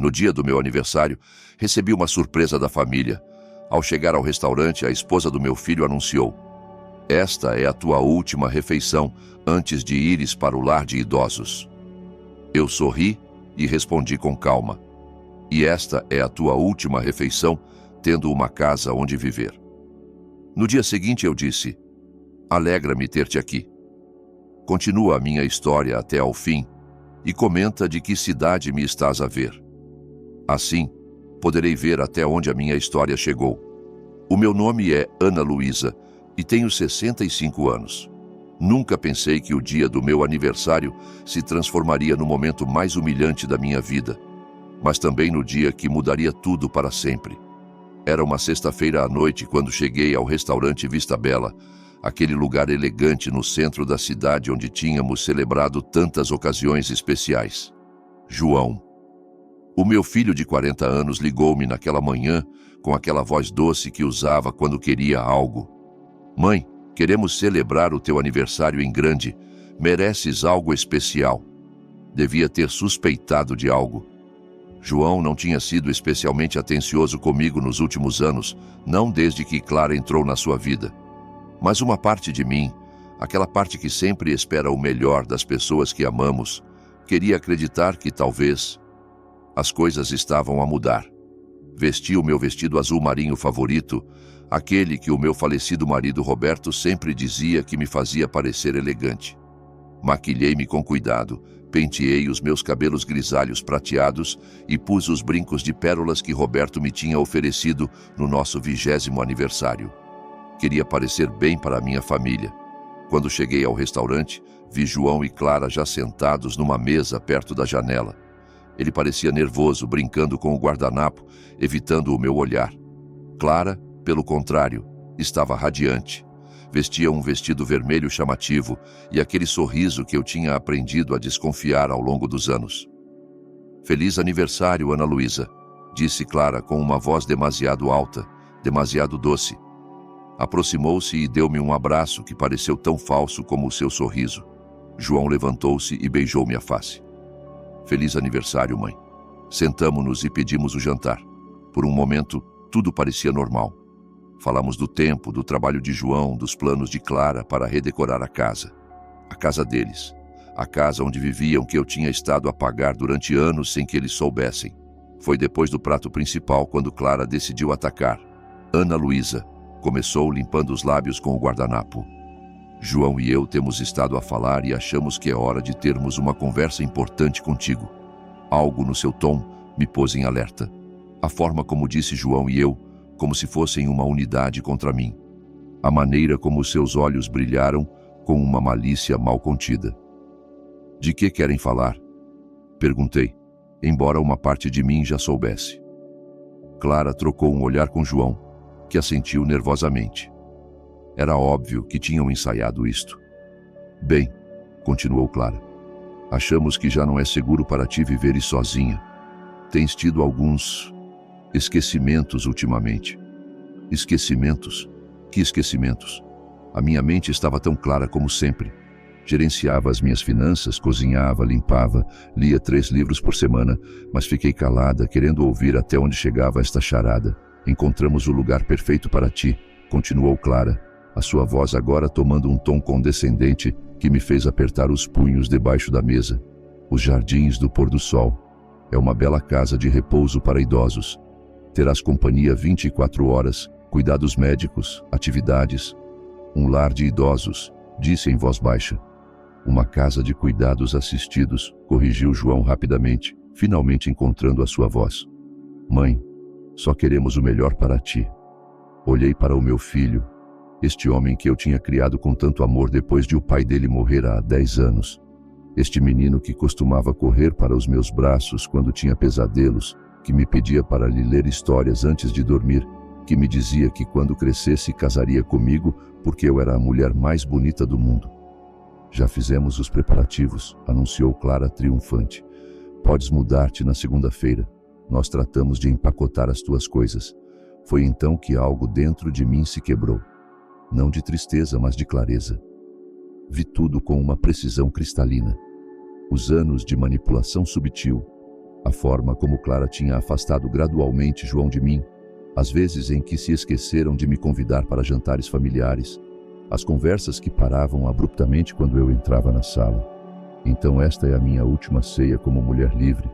No dia do meu aniversário, recebi uma surpresa da família. Ao chegar ao restaurante, a esposa do meu filho anunciou: "Esta é a tua última refeição antes de ires para o lar de idosos." Eu sorri e respondi com calma: "E esta é a tua última refeição, tendo uma casa onde viver." No dia seguinte eu disse: "Alegra-me ter-te aqui. Continua a minha história até ao fim e comenta de que cidade me estás a ver. Assim, poderei ver até onde a minha história chegou. O meu nome é Ana Luísa e tenho 65 anos. Nunca pensei que o dia do meu aniversário se transformaria no momento mais humilhante da minha vida, mas também no dia que mudaria tudo para sempre. Era uma sexta-feira à noite quando cheguei ao restaurante Vista Bela, aquele lugar elegante no centro da cidade onde tínhamos celebrado tantas ocasiões especiais. João. O meu filho de 40 anos ligou-me naquela manhã com aquela voz doce que usava quando queria algo. "Mãe, queremos celebrar o teu aniversário em grande. Mereces algo especial." Devia ter suspeitado de algo. João não tinha sido especialmente atencioso comigo nos últimos anos, não desde que Clara entrou na sua vida. Mas uma parte de mim, aquela parte que sempre espera o melhor das pessoas que amamos, queria acreditar que talvez as coisas estavam a mudar. Vesti o meu vestido azul marinho favorito, aquele que o meu falecido marido Roberto sempre dizia que me fazia parecer elegante. Maquilhei-me com cuidado, penteei os meus cabelos grisalhos prateados e pus os brincos de pérolas que Roberto me tinha oferecido no nosso 20º aniversário. Queria parecer bem para a minha família. Quando cheguei ao restaurante, vi João e Clara já sentados numa mesa perto da janela. Ele parecia nervoso, brincando com o guardanapo, evitando o meu olhar. Clara, pelo contrário, estava radiante. Vestia um vestido vermelho chamativo e aquele sorriso que eu tinha aprendido a desconfiar ao longo dos anos. "Feliz aniversário, Ana Luísa", disse Clara com uma voz demasiado alta, demasiado doce. Aproximou-se e deu-me um abraço que pareceu tão falso como o seu sorriso. João levantou-se e beijou-me a face. "Feliz aniversário, mãe." Sentamo-nos e pedimos o jantar. Por um momento, tudo parecia normal. Falamos do tempo, do trabalho de João, dos planos de Clara para redecorar a casa deles, a casa onde viviam que eu tinha estado a pagar durante anos sem que eles soubessem. Foi depois do prato principal quando Clara decidiu atacar. "Ana Luísa", começou limpando os lábios com o guardanapo. "João e eu temos estado a falar e achamos que é hora de termos uma conversa importante contigo." Algo no seu tom me pôs em alerta. A forma como disse João e eu, como se fossem uma unidade contra mim. A maneira como seus olhos brilharam com uma malícia mal contida. "De que querem falar?" perguntei, embora uma parte de mim já soubesse. Clara trocou um olhar com João, que assentiu nervosamente. Era óbvio que tinham ensaiado isto. "Bem", continuou Clara, "achamos que já não é seguro para ti viveres sozinha. Tens tido alguns esquecimentos ultimamente." "Esquecimentos? Que esquecimentos?" A minha mente estava tão clara como sempre. Gerenciava as minhas finanças, cozinhava, limpava, lia 3 livros por semana, mas fiquei calada, querendo ouvir até onde chegava esta charada. "Encontramos o lugar perfeito para ti", continuou Clara, a sua voz agora tomando um tom condescendente que me fez apertar os punhos debaixo da mesa. "Os Jardins do Pôr do Sol. É uma bela casa de repouso para idosos. Terás companhia 24 horas, cuidados médicos, atividades. Um lar de idosos", disse em voz baixa. "Uma casa de cuidados assistidos", corrigiu João rapidamente, finalmente encontrando a sua voz. "Mãe, só queremos o melhor para ti." Olhei para o meu filho, este homem que eu tinha criado com tanto amor depois de o pai dele morrer há 10 anos. Este menino que costumava correr para os meus braços quando tinha pesadelos, que me pedia para lhe ler histórias antes de dormir, que me dizia que quando crescesse casaria comigo porque eu era a mulher mais bonita do mundo. "Já fizemos os preparativos", anunciou Clara triunfante. "Podes mudar-te na segunda-feira. Nós tratamos de empacotar as tuas coisas." Foi então que algo dentro de mim se quebrou. Não de tristeza, mas de clareza. Vi tudo com uma precisão cristalina. Os anos de manipulação subtil, A forma como Clara tinha afastado gradualmente João de mim, as vezes em que se esqueceram de me convidar para jantares familiares, as conversas que paravam abruptamente quando eu entrava na sala. Então esta é a minha última ceia como mulher livre,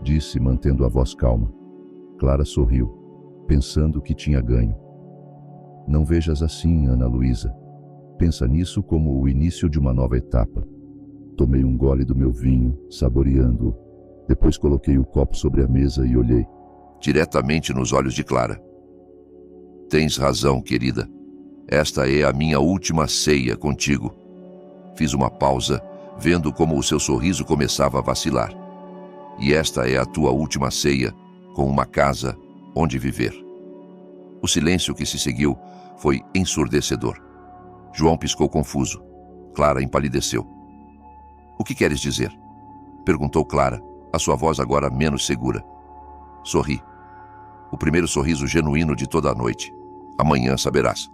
disse, mantendo a voz calma. Clara sorriu, pensando que tinha ganho. Não vejas assim, Ana Luísa. Pensa nisso como o início de uma nova etapa. Tomei um gole do meu vinho, saboreando-o. Depois coloquei o copo sobre a mesa e olhei diretamente nos olhos de Clara. Tens razão, querida. Esta é a minha última ceia contigo. Fiz uma pausa, vendo como o seu sorriso começava a vacilar. E esta é a tua última ceia, com uma casa onde viver. O silêncio que se seguiu foi ensurdecedor. João piscou confuso. Clara empalideceu. O que queres dizer? Perguntou Clara, a sua voz agora menos segura. Sorri. O primeiro sorriso genuíno de toda a noite. Amanhã saberás.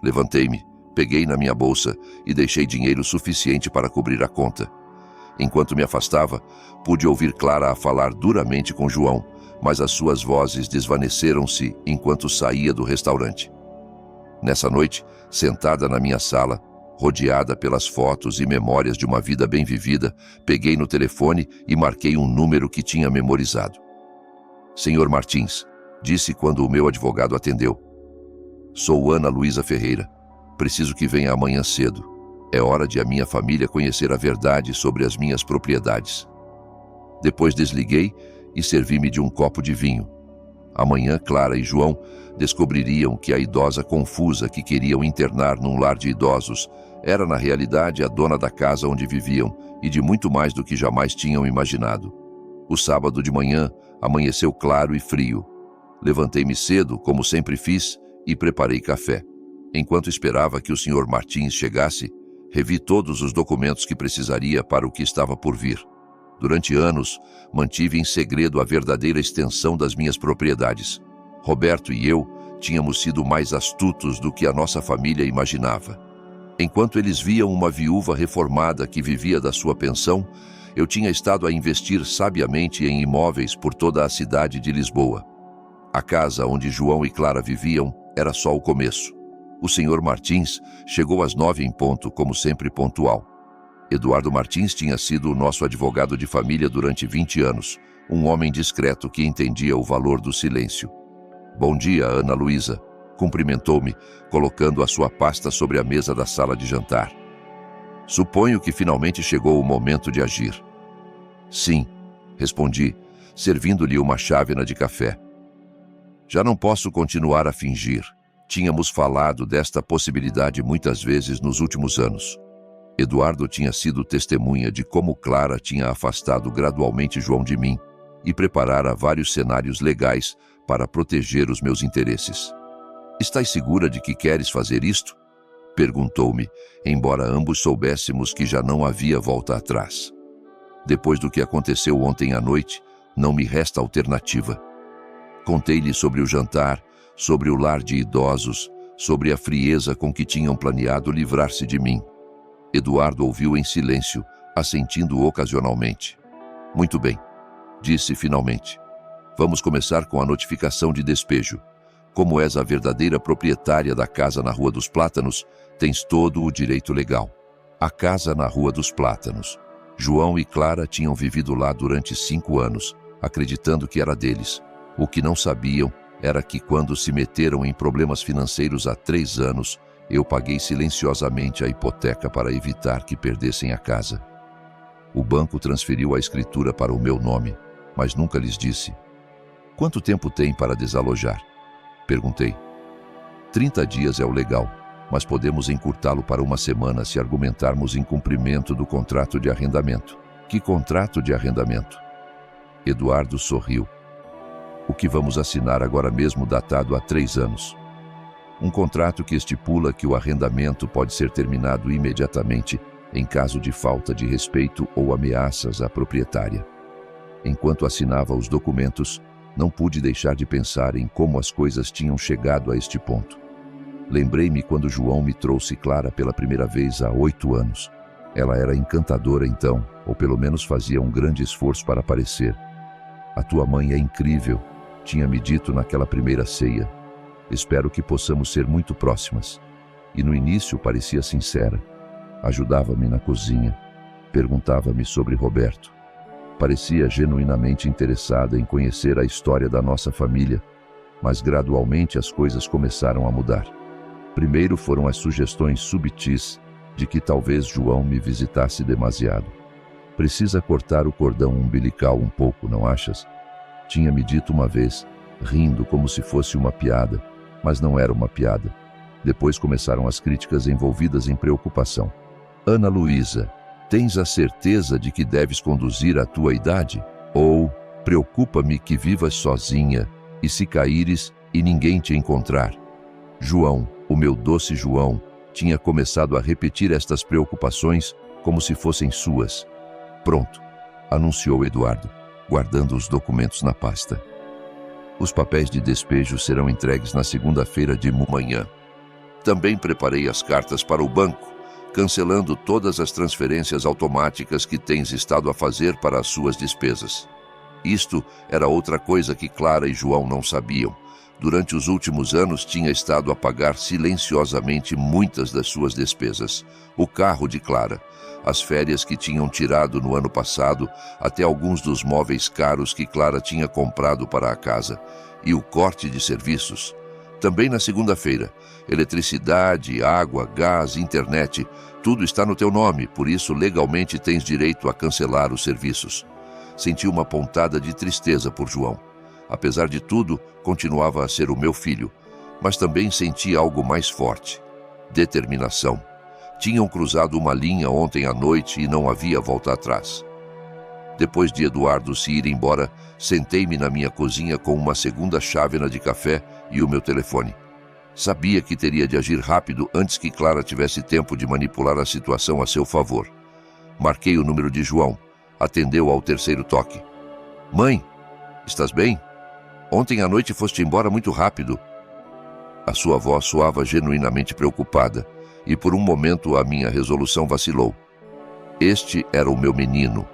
Levantei-me, peguei na minha bolsa e deixei dinheiro suficiente para cobrir a conta. Enquanto me afastava, pude ouvir Clara a falar duramente com João, mas as suas vozes desvaneceram-se enquanto saía do restaurante. Nessa noite, sentada na minha sala, rodeada pelas fotos e memórias de uma vida bem vivida, peguei no telefone e marquei um número que tinha memorizado. Senhor Martins, disse quando o meu advogado atendeu. Sou Ana Luísa Ferreira. Preciso que venha amanhã cedo. É hora de a minha família conhecer a verdade sobre as minhas propriedades. Depois desliguei e servi-me de um copo de vinho. Amanhã, Clara e João descobririam que a idosa confusa que queriam internar num lar de idosos era na realidade a dona da casa onde viviam e de muito mais do que jamais tinham imaginado. O sábado de manhã amanheceu claro e frio. Levantei-me cedo, como sempre fiz, e preparei café. Enquanto esperava que o Sr. Martins chegasse, revi todos os documentos que precisaria para o que estava por vir. Durante anos, mantive em segredo a verdadeira extensão das minhas propriedades. Roberto e eu tínhamos sido mais astutos do que a nossa família imaginava. Enquanto eles viam uma viúva reformada que vivia da sua pensão, eu tinha estado a investir sabiamente em imóveis por toda a cidade de Lisboa. A casa onde João e Clara viviam era só o começo. O Sr. Martins chegou às 9 em ponto, como sempre pontual. Eduardo Martins tinha sido o nosso advogado de família durante 20 anos, um homem discreto que entendia o valor do silêncio. Bom dia, Ana Luísa, cumprimentou-me, colocando a sua pasta sobre a mesa da sala de jantar. Suponho que finalmente chegou o momento de agir. Sim, respondi, servindo-lhe uma chávena de café. Já não posso continuar a fingir. Tínhamos falado desta possibilidade muitas vezes nos últimos anos. Eduardo tinha sido testemunha de como Clara tinha afastado gradualmente João de mim e preparara vários cenários legais para proteger os meus interesses. Estás segura de que queres fazer isto? Perguntou-me, embora ambos soubéssemos que já não havia volta atrás. Depois do que aconteceu ontem à noite, não me resta alternativa. Contei-lhe sobre o jantar, sobre o lar de idosos, sobre a frieza com que tinham planeado livrar-se de mim. Eduardo ouviu em silêncio, assentindo ocasionalmente. Muito bem, disse finalmente. Vamos começar com a notificação de despejo. Como és a verdadeira proprietária da casa na Rua dos Plátanos, tens todo o direito legal. A casa na Rua dos Plátanos. João e Clara tinham vivido lá durante 5 anos, acreditando que era deles. O que não sabiam era que quando se meteram em problemas financeiros há 3 anos, eu paguei silenciosamente a hipoteca para evitar que perdessem a casa. O banco transferiu a escritura para o meu nome, mas nunca lhes disse. Quanto tempo tem para desalojar? Perguntei. 30 dias é o legal, mas podemos encurtá-lo para 1 semana se argumentarmos em cumprimento do contrato de arrendamento. Que contrato de arrendamento? Eduardo sorriu. O que vamos assinar agora mesmo datado há 3 anos. Um contrato que estipula que o arrendamento pode ser terminado imediatamente em caso de falta de respeito ou ameaças à proprietária. Enquanto assinava os documentos, não pude deixar de pensar em como as coisas tinham chegado a este ponto. Lembrei-me quando João me trouxe Clara pela primeira vez há 8 anos. Ela era encantadora então, ou pelo menos fazia um grande esforço para parecer. A tua mãe é incrível, tinha-me dito naquela primeira ceia. Espero que possamos ser muito próximas. E no início parecia sincera. Ajudava-me na cozinha. Perguntava-me sobre Roberto. Parecia genuinamente interessada em conhecer a história da nossa família, mas gradualmente as coisas começaram a mudar. Primeiro foram as sugestões subtis de que talvez João me visitasse demasiado. Precisa cortar o cordão umbilical um pouco, não achas? Tinha-me dito uma vez, rindo como se fosse uma piada, mas não era uma piada. Depois começaram as críticas envolvidas em preocupação. Ana Luísa, tens a certeza de que deves conduzir a tua idade? Ou, preocupa-me que vivas sozinha, e se caíres e ninguém te encontrar? João, o meu doce João, tinha começado a repetir estas preocupações como se fossem suas. Pronto, anunciou Eduardo, guardando os documentos na pasta. Os papéis de despejo serão entregues na segunda-feira de manhã. Também preparei as cartas para o banco, cancelando todas as transferências automáticas que tens estado a fazer para as suas despesas. Isto era outra coisa que Clara e João não sabiam. Durante os últimos anos tinha estado a pagar silenciosamente muitas das suas despesas. O carro de Clara, as férias que tinham tirado no ano passado, até alguns dos móveis caros que Clara tinha comprado para a casa, e o corte de serviços. Também na segunda-feira, eletricidade, água, gás, internet, tudo está no teu nome, por isso legalmente tens direito a cancelar os serviços. Senti uma pontada de tristeza por João. Apesar de tudo, continuava a ser o meu filho, mas também senti algo mais forte: determinação. Tinham cruzado uma linha ontem à noite e não havia volta atrás. Depois de Eduardo se ir embora, sentei-me na minha cozinha com uma segunda chávena de café e o meu telefone. Sabia que teria de agir rápido antes que Clara tivesse tempo de manipular a situação a seu favor. Marquei o número de João. Atendeu ao terceiro toque. Mãe, estás bem? Ontem à noite foste embora muito rápido. A sua voz soava genuinamente preocupada, e por um momento a minha resolução vacilou. Este era o meu menino,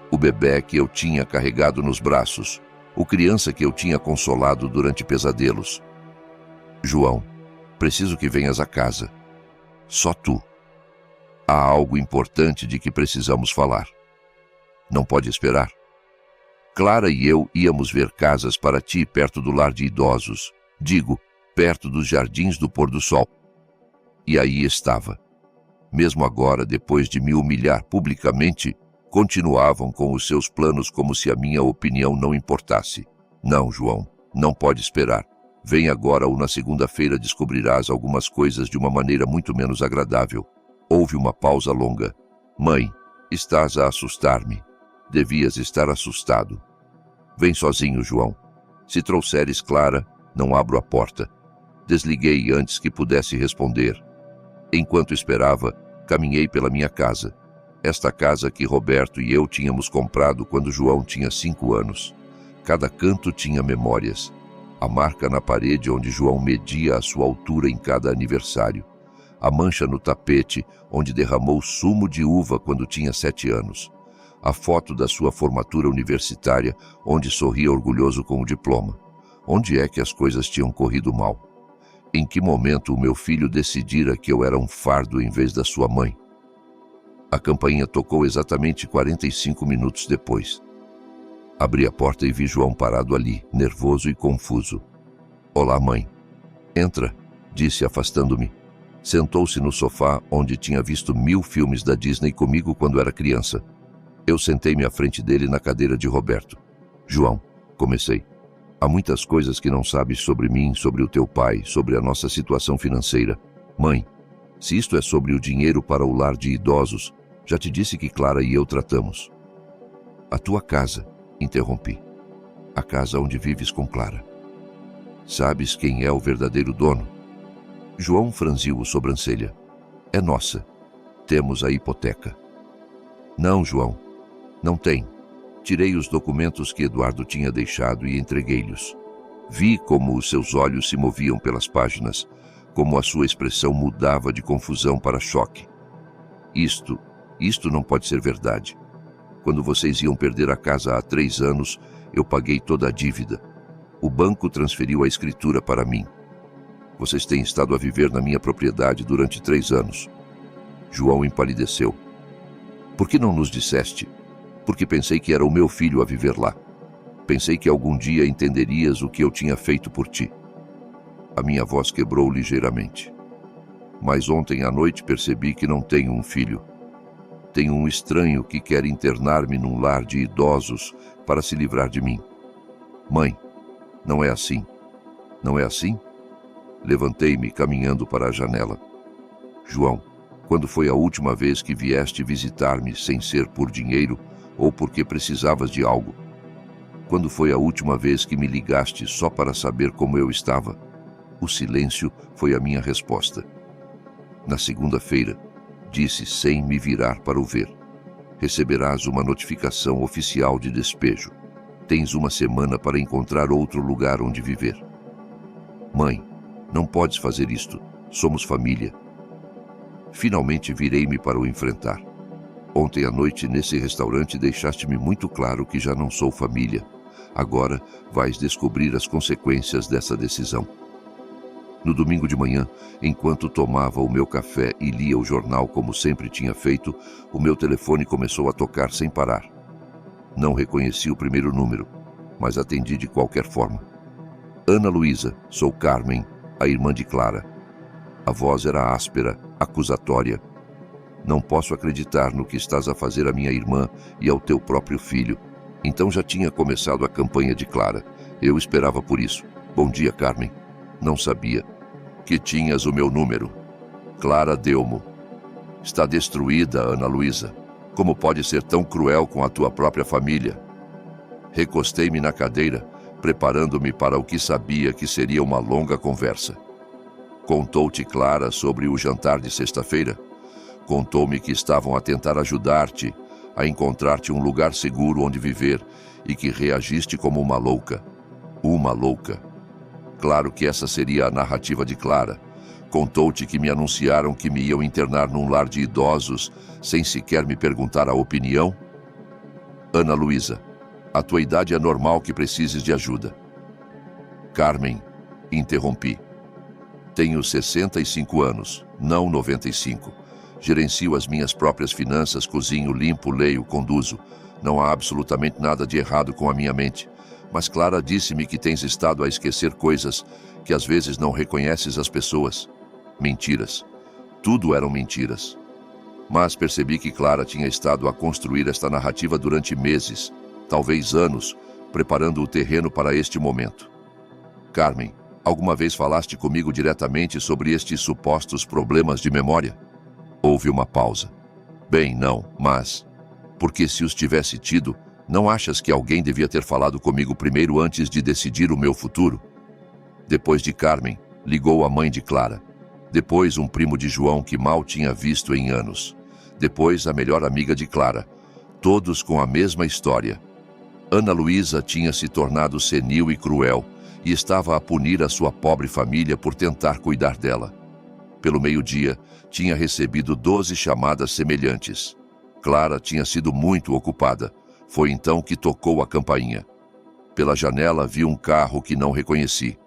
o bebé que eu tinha carregado nos braços, o criança que eu tinha consolado durante pesadelos. João, preciso que venhas a casa. Só tu. Há algo importante de que precisamos falar. Não pode esperar. Clara e eu íamos ver casas para ti perto do lar de idosos, digo, perto dos jardins do pôr-do-sol. E aí estava. Mesmo agora, depois de me humilhar publicamente, continuavam com os seus planos como se a minha opinião não importasse. Não, João, não pode esperar. Vem agora ou na segunda-feira descobrirás algumas coisas de uma maneira muito menos agradável. Houve uma pausa longa. Mãe, estás a assustar-me. Devias estar assustado. Vem sozinho, João. Se trouxeres Clara, não abro a porta. Desliguei antes que pudesse responder. Enquanto esperava, caminhei pela minha casa. Esta casa que Roberto e eu tínhamos comprado quando João tinha 5 anos. Cada canto tinha memórias. A marca na parede onde João media a sua altura em cada aniversário. A mancha no tapete onde derramou sumo de uva quando tinha 7 anos. A foto da sua formatura universitária, onde sorria orgulhoso com o diploma. Onde é que as coisas tinham corrido mal? Em que momento o meu filho decidira que eu era um fardo em vez da sua mãe? A campainha tocou exatamente 45 minutos depois. Abri a porta e vi João parado ali, nervoso e confuso. Olá, mãe. Entra, disse afastando-me. Sentou-se no sofá onde tinha visto 1000 filmes da Disney comigo quando era criança. Eu sentei-me à frente dele na cadeira de Roberto. João, comecei. Há muitas coisas que não sabes sobre mim, sobre o teu pai, sobre a nossa situação financeira. Mãe, se isto é sobre o dinheiro para o lar de idosos, já te disse que Clara e eu tratamos. A tua casa, interrompi. A casa onde vives com Clara. Sabes quem é o verdadeiro dono? João franziu a sobrancelha. É nossa. Temos a hipoteca. Não, João. Não tem. Tirei os documentos que Eduardo tinha deixado e entreguei-lhes. Vi como os seus olhos se moviam pelas páginas, como a sua expressão mudava de confusão para choque. Isto não pode ser verdade. Quando vocês iam perder a casa há 3 anos, Eu paguei toda a dívida. O banco transferiu a escritura para mim. Vocês têm estado a viver na minha propriedade durante 3 anos. João empalideceu. Por que não nos disseste? Porque pensei que era o meu filho a viver lá. Pensei que algum dia entenderias o que eu tinha feito por ti. A minha voz quebrou ligeiramente. Mas ontem à noite percebi que não tenho um filho. Tenho um estranho que quer internar-me num lar de idosos para se livrar de mim. Mãe, não é assim. Não é assim? Levantei-me caminhando para a janela. João, quando foi a última vez que vieste visitar-me sem ser por dinheiro ou porque precisavas de algo? Quando foi a última vez que me ligaste só para saber como eu estava? O silêncio foi a minha resposta. Na segunda-feira, disse sem me virar para o ver. Receberás uma notificação oficial de despejo. Tens uma semana para encontrar outro lugar onde viver. Mãe, não podes fazer isto. Somos família. Finalmente virei-me para o enfrentar. Ontem à noite, nesse restaurante, deixaste-me muito claro que já não sou família. Agora vais descobrir as consequências dessa decisão. No domingo de manhã, enquanto tomava o meu café e lia o jornal como sempre tinha feito, o meu telefone começou a tocar sem parar. Não reconheci o primeiro número, mas atendi de qualquer forma. Ana Luísa, sou Carmen, a irmã de Clara. A voz era áspera, acusatória. Não posso acreditar no que estás a fazer à minha irmã e ao teu próprio filho. Então já tinha começado a campanha de Clara. Eu esperava por isso. Bom dia, Carmen. Não sabia que tinhas o meu número. Clara deu-mo. Está destruída, Ana Luísa. Como pode ser tão cruel com a tua própria família? Recostei-me na cadeira, preparando-me para o que sabia que seria uma longa conversa. Contou-te Clara sobre o jantar de sexta-feira? Contou-me que estavam a tentar ajudar-te, a encontrar-te um lugar seguro onde viver e que reagiste como uma louca. Uma louca. Claro que essa seria a narrativa de Clara. Contou-te que me anunciaram que me iam internar num lar de idosos, sem sequer me perguntar a opinião? Ana Luísa, a tua idade é normal que precises de ajuda. Carmen, interrompi. Tenho 65 anos, não 95. Gerencio as minhas próprias finanças, cozinho, limpo, leio, conduzo. Não há absolutamente nada de errado com a minha mente. Mas Clara disse-me que tens estado a esquecer coisas, que às vezes não reconheces as pessoas. Mentiras. Tudo eram mentiras. Mas percebi que Clara tinha estado a construir esta narrativa durante meses, talvez anos, preparando o terreno para este momento. Carmen, alguma vez falaste comigo diretamente sobre estes supostos problemas de memória? Houve uma pausa. Bem, não, mas... Porque se os tivesse tido, não achas que alguém devia ter falado comigo primeiro antes de decidir o meu futuro? Depois de Carmen, ligou a mãe de Clara. Depois um primo de João que mal tinha visto em anos. Depois a melhor amiga de Clara. Todos com a mesma história. Ana Luísa tinha se tornado senil e cruel e estava a punir a sua pobre família por tentar cuidar dela. Pelo meio-dia, tinha recebido 12 chamadas semelhantes. Clara tinha sido muito ocupada. Foi então que tocou a campainha. Pela janela vi um carro que não reconheci.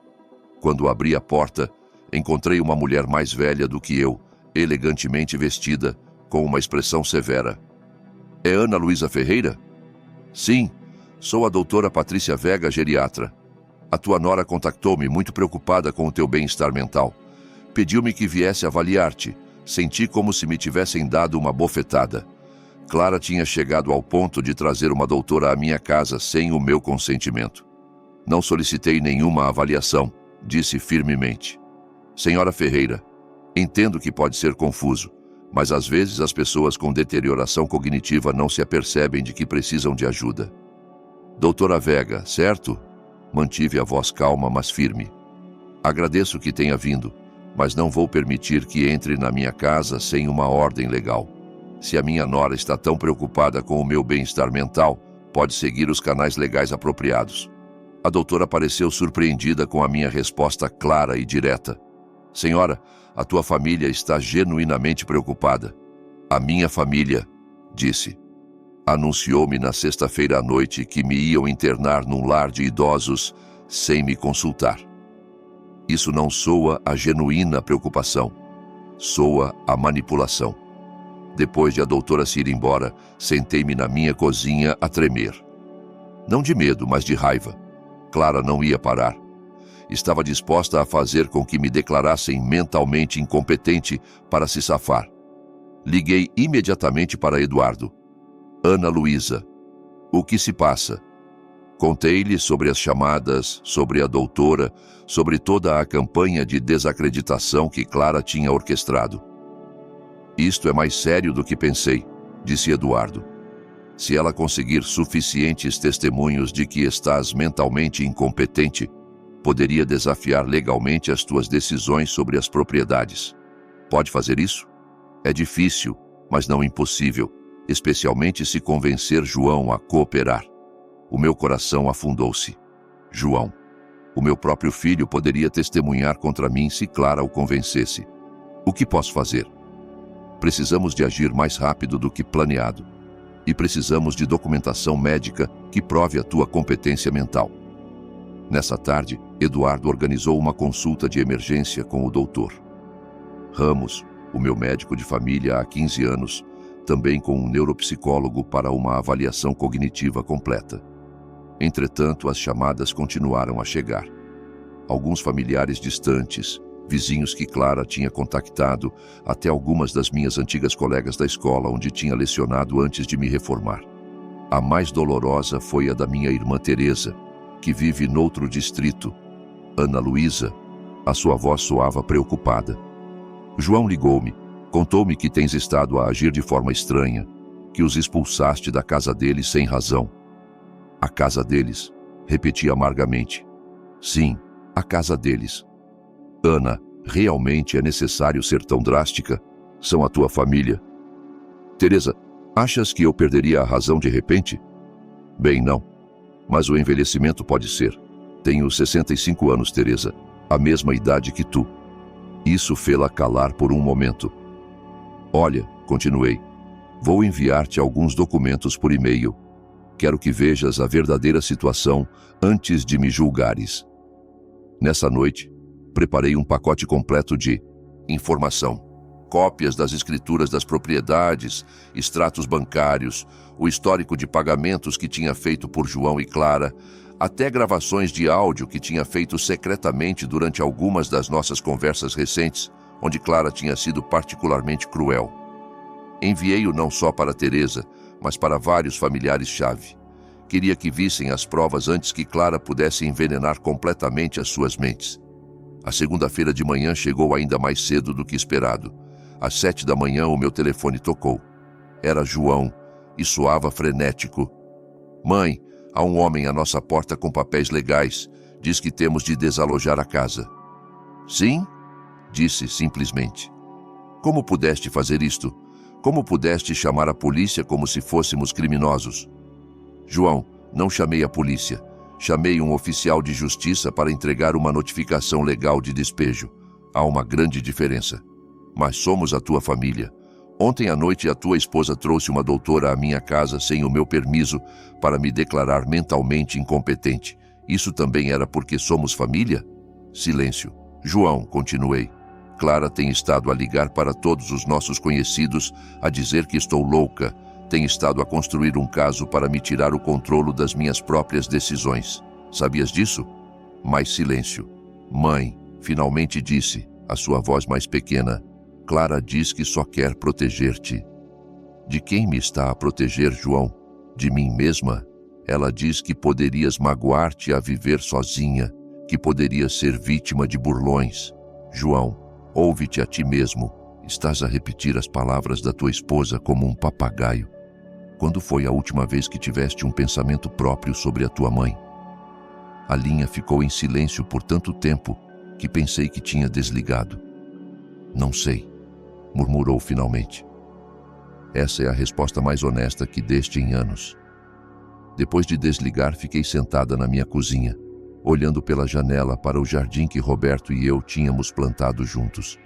Quando abri a porta, encontrei uma mulher mais velha do que eu, elegantemente vestida, com uma expressão severa. É Ana Luísa Ferreira? Sim, sou a doutora Patrícia Vega, geriatra. A tua nora contactou-me muito preocupada com o teu bem-estar mental. Pediu-me que viesse avaliar-te. Senti como se me tivessem dado uma bofetada. Clara tinha chegado ao ponto de trazer uma doutora à minha casa sem o meu consentimento. Não solicitei nenhuma avaliação, disse firmemente. Senhora Ferreira, entendo que pode ser confuso, mas às vezes as pessoas com deterioração cognitiva não se apercebem de que precisam de ajuda. Doutora Vega, certo? Mantive a voz calma, mas firme. Agradeço que tenha vindo, mas não vou permitir que entre na minha casa sem uma ordem legal. Se a minha nora está tão preocupada com o meu bem-estar mental, pode seguir os canais legais apropriados. A doutora pareceu surpreendida com a minha resposta clara e direta. Senhora, a tua família está genuinamente preocupada. A minha família, disse. Anunciou-me na sexta-feira à noite que me iam internar num lar de idosos sem me consultar. Isso não soa a genuína preocupação, soa a manipulação. Depois de a doutora se ir embora, sentei-me na minha cozinha a tremer. Não de medo, mas de raiva. Clara não ia parar. Estava disposta a fazer com que me declarassem mentalmente incompetente para se safar. Liguei imediatamente para Eduardo. Ana Luísa, o que se passa? Contei-lhe sobre as chamadas, sobre a doutora, sobre toda a campanha de desacreditação que Clara tinha orquestrado. Isto é mais sério do que pensei, disse Eduardo. Se ela conseguir suficientes testemunhos de que estás mentalmente incompetente, poderia desafiar legalmente as tuas decisões sobre as propriedades. Pode fazer isso? É difícil, mas não impossível, especialmente se convencer João a cooperar. O meu coração afundou-se. João. O meu próprio filho poderia testemunhar contra mim se Clara o convencesse. O que posso fazer? Precisamos de agir mais rápido do que planeado. E precisamos de documentação médica que prove a tua competência mental. Nessa tarde, Eduardo organizou uma consulta de emergência com o doutor Ramos, o meu médico de família há 15 anos, também com um neuropsicólogo para uma avaliação cognitiva completa. Entretanto, as chamadas continuaram a chegar. Alguns familiares distantes, vizinhos que Clara tinha contactado, até algumas das minhas antigas colegas da escola onde tinha lecionado antes de me reformar. A mais dolorosa foi a da minha irmã Teresa, que vive noutro distrito. Ana Luísa, a sua voz soava preocupada. João ligou-me, contou-me que tens estado a agir de forma estranha, que os expulsaste da casa deles sem razão. A casa deles, repeti amargamente. Sim, a casa deles. Ana, realmente é necessário ser tão drástica? São a tua família. Teresa, achas que eu perderia a razão de repente? Bem, não. Mas o envelhecimento pode ser. Tenho 65 anos, Teresa, a mesma idade que tu. Isso fê-la calar por um momento. Olha, continuei, vou enviar-te alguns documentos por e-mail. Quero que vejas a verdadeira situação antes de me julgares. Nessa noite, preparei um pacote completo de informação. Cópias das escrituras das propriedades, extratos bancários, o histórico de pagamentos que tinha feito por João e Clara, até gravações de áudio que tinha feito secretamente durante algumas das nossas conversas recentes, onde Clara tinha sido particularmente cruel. Enviei-o não só para Teresa, mas para vários familiares-chave. Queria que vissem as provas antes que Clara pudesse envenenar completamente as suas mentes. A segunda-feira de manhã chegou ainda mais cedo do que esperado. Às 7 da manhã o meu telefone tocou. Era João e soava frenético. Mãe, há um homem à nossa porta com papéis legais. Diz que temos de desalojar a casa. Sim? Disse simplesmente. Como pudeste fazer isto? Como pudeste chamar a polícia como se fôssemos criminosos? João, não chamei a polícia. Chamei um oficial de justiça para entregar uma notificação legal de despejo. Há uma grande diferença. Mas somos a tua família. Ontem à noite a tua esposa trouxe uma doutora à minha casa sem o meu permisso para me declarar mentalmente incompetente. Isso também era porque somos família? Silêncio. João, continuei. Clara tem estado a ligar para todos os nossos conhecidos a dizer que estou louca. Tem estado a construir um caso para me tirar o controle das minhas próprias decisões. Sabias disso? Mais silêncio. Mãe, finalmente disse, a sua voz mais pequena. Clara diz que só quer proteger-te. De quem me está a proteger, João? De mim mesma? Ela diz que poderias magoar-te a viver sozinha, que poderias ser vítima de burlões. João, ouve-te a ti mesmo. Estás a repetir as palavras da tua esposa como um papagaio. Quando foi a última vez que tiveste um pensamento próprio sobre a tua mãe? A linha ficou em silêncio por tanto tempo que pensei que tinha desligado. Não sei, murmurou finalmente. Essa é a resposta mais honesta que deste em anos. Depois de desligar, fiquei sentada na minha cozinha, olhando pela janela para o jardim que Roberto e eu tínhamos plantado juntos.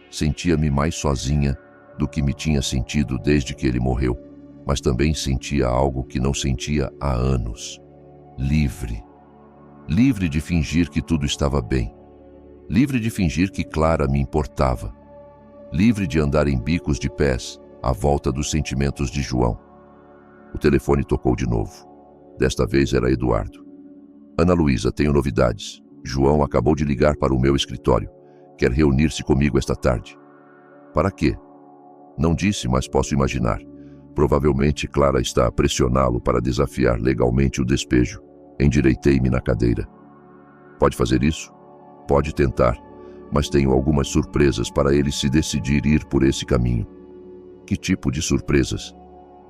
Sentia-me mais sozinha do que me tinha sentido desde que ele morreu. mas também sentia algo que não sentia há anos. Livre. Livre de fingir que tudo estava bem. Livre de fingir que Clara me importava. Livre de andar em bicos de pés, à volta dos sentimentos de João. O telefone tocou de novo. Desta vez era Eduardo. Ana Luísa, tenho novidades. João acabou de ligar para o meu escritório. Quer reunir-se comigo esta tarde. Para quê? Não disse, mas posso imaginar. Provavelmente Clara está a pressioná-lo para desafiar legalmente o despejo. Endireitei-me na cadeira. Pode fazer isso? Pode tentar, mas tenho algumas surpresas para ele se decidir ir por esse caminho. Que tipo de surpresas?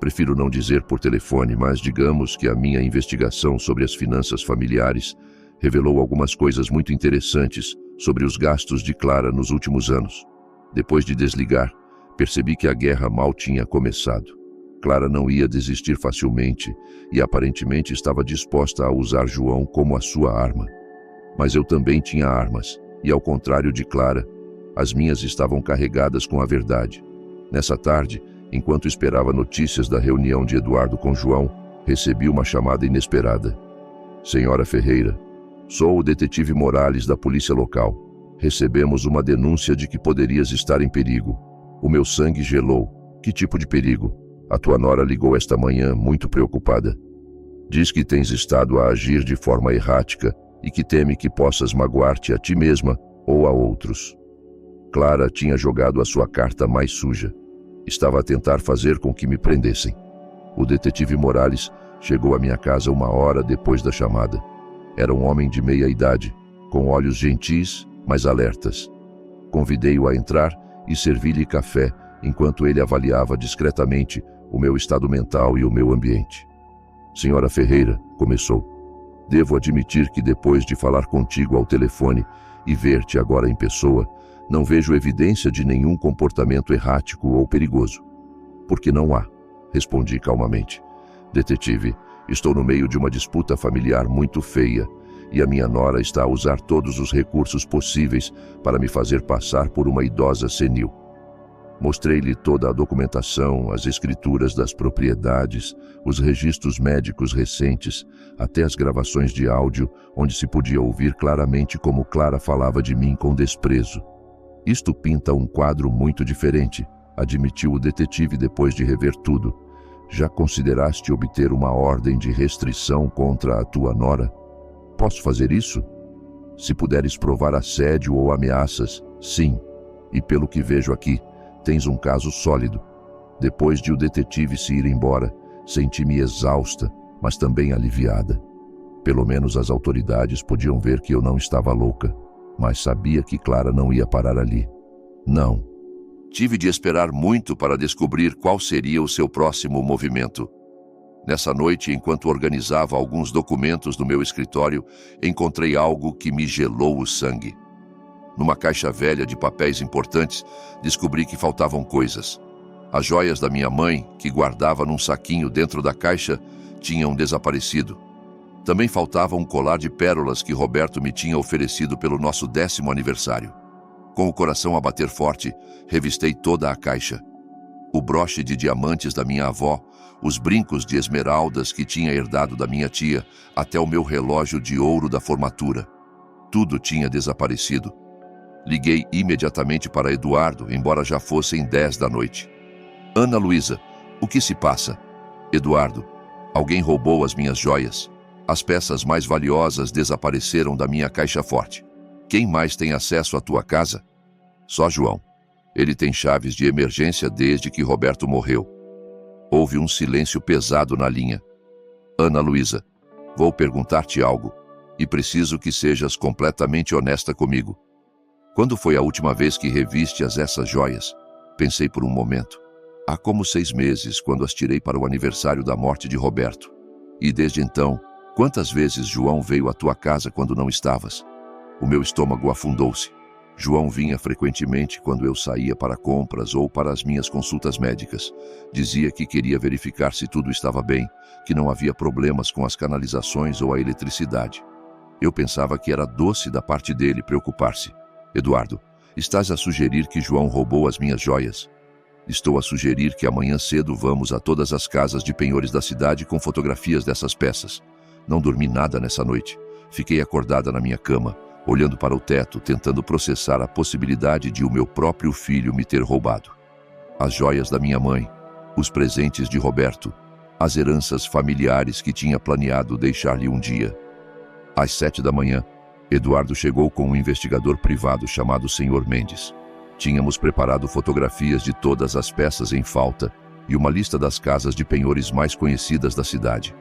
Prefiro não dizer por telefone, mas digamos que a minha investigação sobre as finanças familiares revelou algumas coisas muito interessantes sobre os gastos de Clara nos últimos anos. Depois de desligar, percebi que a guerra mal tinha começado. Clara não ia desistir facilmente e aparentemente estava disposta a usar João como a sua arma. Mas eu também tinha armas, e ao contrário de Clara, as minhas estavam carregadas com a verdade. Nessa tarde, enquanto esperava notícias da reunião de Eduardo com João, recebi uma chamada inesperada. Senhora Ferreira, sou o detetive Morales da polícia local. Recebemos uma denúncia de que poderias estar em perigo. O meu sangue gelou. Que tipo de perigo? A tua nora ligou esta manhã, muito preocupada. Diz que tens estado a agir de forma errática e que teme que possas magoar-te a ti mesma ou a outros. Clara tinha jogado a sua carta mais suja. Estava a tentar fazer com que me prendessem. O detetive Morales chegou à minha casa 1 hora depois da chamada. Era um homem de meia idade, com olhos gentis, mas alertas. Convidei-o a entrar e servi-lhe café, enquanto ele avaliava discretamente o meu estado mental e o meu ambiente. Senhora Ferreira, começou. Devo admitir que depois de falar contigo ao telefone e ver-te agora em pessoa, não vejo evidência de nenhum comportamento errático ou perigoso. Porque não há, respondi calmamente. Detetive, estou no meio de uma disputa familiar muito feia e a minha nora está a usar todos os recursos possíveis para me fazer passar por uma idosa senil. Mostrei-lhe toda a documentação, as escrituras das propriedades, os registros médicos recentes, até as gravações de áudio, onde se podia ouvir claramente como Clara falava de mim com desprezo. Isto pinta um quadro muito diferente, admitiu o detetive depois de rever tudo. Já consideraste obter uma ordem de restrição contra a tua nora? Posso fazer isso? Se puderes provar assédio ou ameaças, sim. E pelo que vejo aqui, tens um caso sólido. Depois de o detetive se ir embora, senti-me exausta, mas também aliviada. Pelo menos as autoridades podiam ver que eu não estava louca, mas sabia que Clara não ia parar ali. Não. Tive de esperar muito para descobrir qual seria o seu próximo movimento. Nessa noite, enquanto organizava alguns documentos no meu escritório, encontrei algo que me gelou o sangue. Numa caixa velha de papéis importantes, descobri que faltavam coisas. As joias da minha mãe, que guardava num saquinho dentro da caixa, tinham desaparecido. Também faltava um colar de pérolas que Roberto me tinha oferecido pelo nosso 10º aniversário. Com o coração a bater forte, revistei toda a caixa. O broche de diamantes da minha avó, os brincos de esmeraldas que tinha herdado da minha tia, até o meu relógio de ouro da formatura. Tudo tinha desaparecido. Liguei imediatamente para Eduardo, embora já fossem 10 da noite. Ana Luísa, o que se passa? Eduardo, alguém roubou as minhas joias. As peças mais valiosas desapareceram da minha caixa forte. Quem mais tem acesso à tua casa? Só João. Ele tem chaves de emergência desde que Roberto morreu. Houve um silêncio pesado na linha. Ana Luísa, vou perguntar-te algo, e preciso que sejas completamente honesta comigo. Quando foi a última vez que revistes essas joias? Pensei por um momento. Há como 6 meses, quando as tirei para o aniversário da morte de Roberto. E desde então, quantas vezes João veio à tua casa quando não estavas? O meu estômago afundou-se. João vinha frequentemente quando eu saía para compras ou para as minhas consultas médicas. Dizia que queria verificar se tudo estava bem, que não havia problemas com as canalizações ou a eletricidade. Eu pensava que era doce da parte dele preocupar-se. Eduardo, estás a sugerir que João roubou as minhas joias? Estou a sugerir que amanhã cedo vamos a todas as casas de penhores da cidade com fotografias dessas peças. Não dormi nada nessa noite. Fiquei acordada na minha cama, olhando para o teto, tentando processar a possibilidade de o meu próprio filho me ter roubado. As joias da minha mãe, os presentes de Roberto, as heranças familiares que tinha planeado deixar-lhe um dia. Às 7 da manhã, Eduardo chegou com um investigador privado chamado Sr. Mendes. Tínhamos preparado fotografias de todas as peças em falta e uma lista das casas de penhores mais conhecidas da cidade.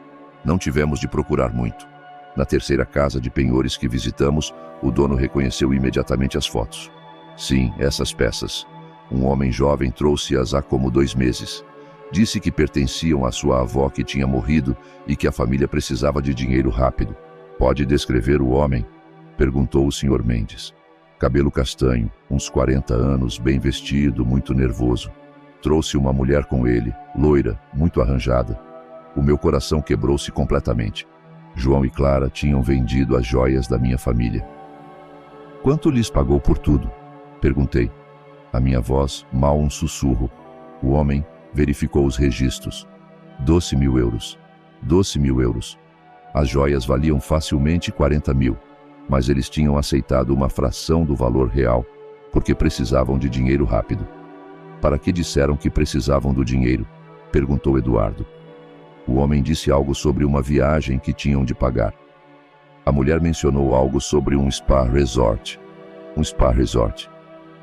Não tivemos de procurar muito. Na terceira casa de penhores que visitamos, o dono reconheceu imediatamente as fotos. Sim, essas peças. Um homem jovem trouxe-as há como 2 meses. Disse que pertenciam à sua avó que tinha morrido e que a família precisava de dinheiro rápido. Pode descrever o homem? Perguntou o Sr. Mendes. Cabelo castanho, uns 40 anos, bem vestido, muito nervoso. Trouxe uma mulher com ele, loira, muito arranjada. O meu coração quebrou-se completamente. João e Clara tinham vendido as joias da minha família. Quanto lhes pagou por tudo? Perguntei. A minha voz, mal um sussurro. O homem verificou os registros. 12.000 euros. 12.000 euros. As joias valiam facilmente 40.000, mas eles tinham aceitado uma fração do valor real, porque precisavam de dinheiro rápido. Para que disseram que precisavam do dinheiro? Perguntou Eduardo. O homem disse algo sobre uma viagem que tinham de pagar. A mulher mencionou algo sobre um spa resort. Um spa resort.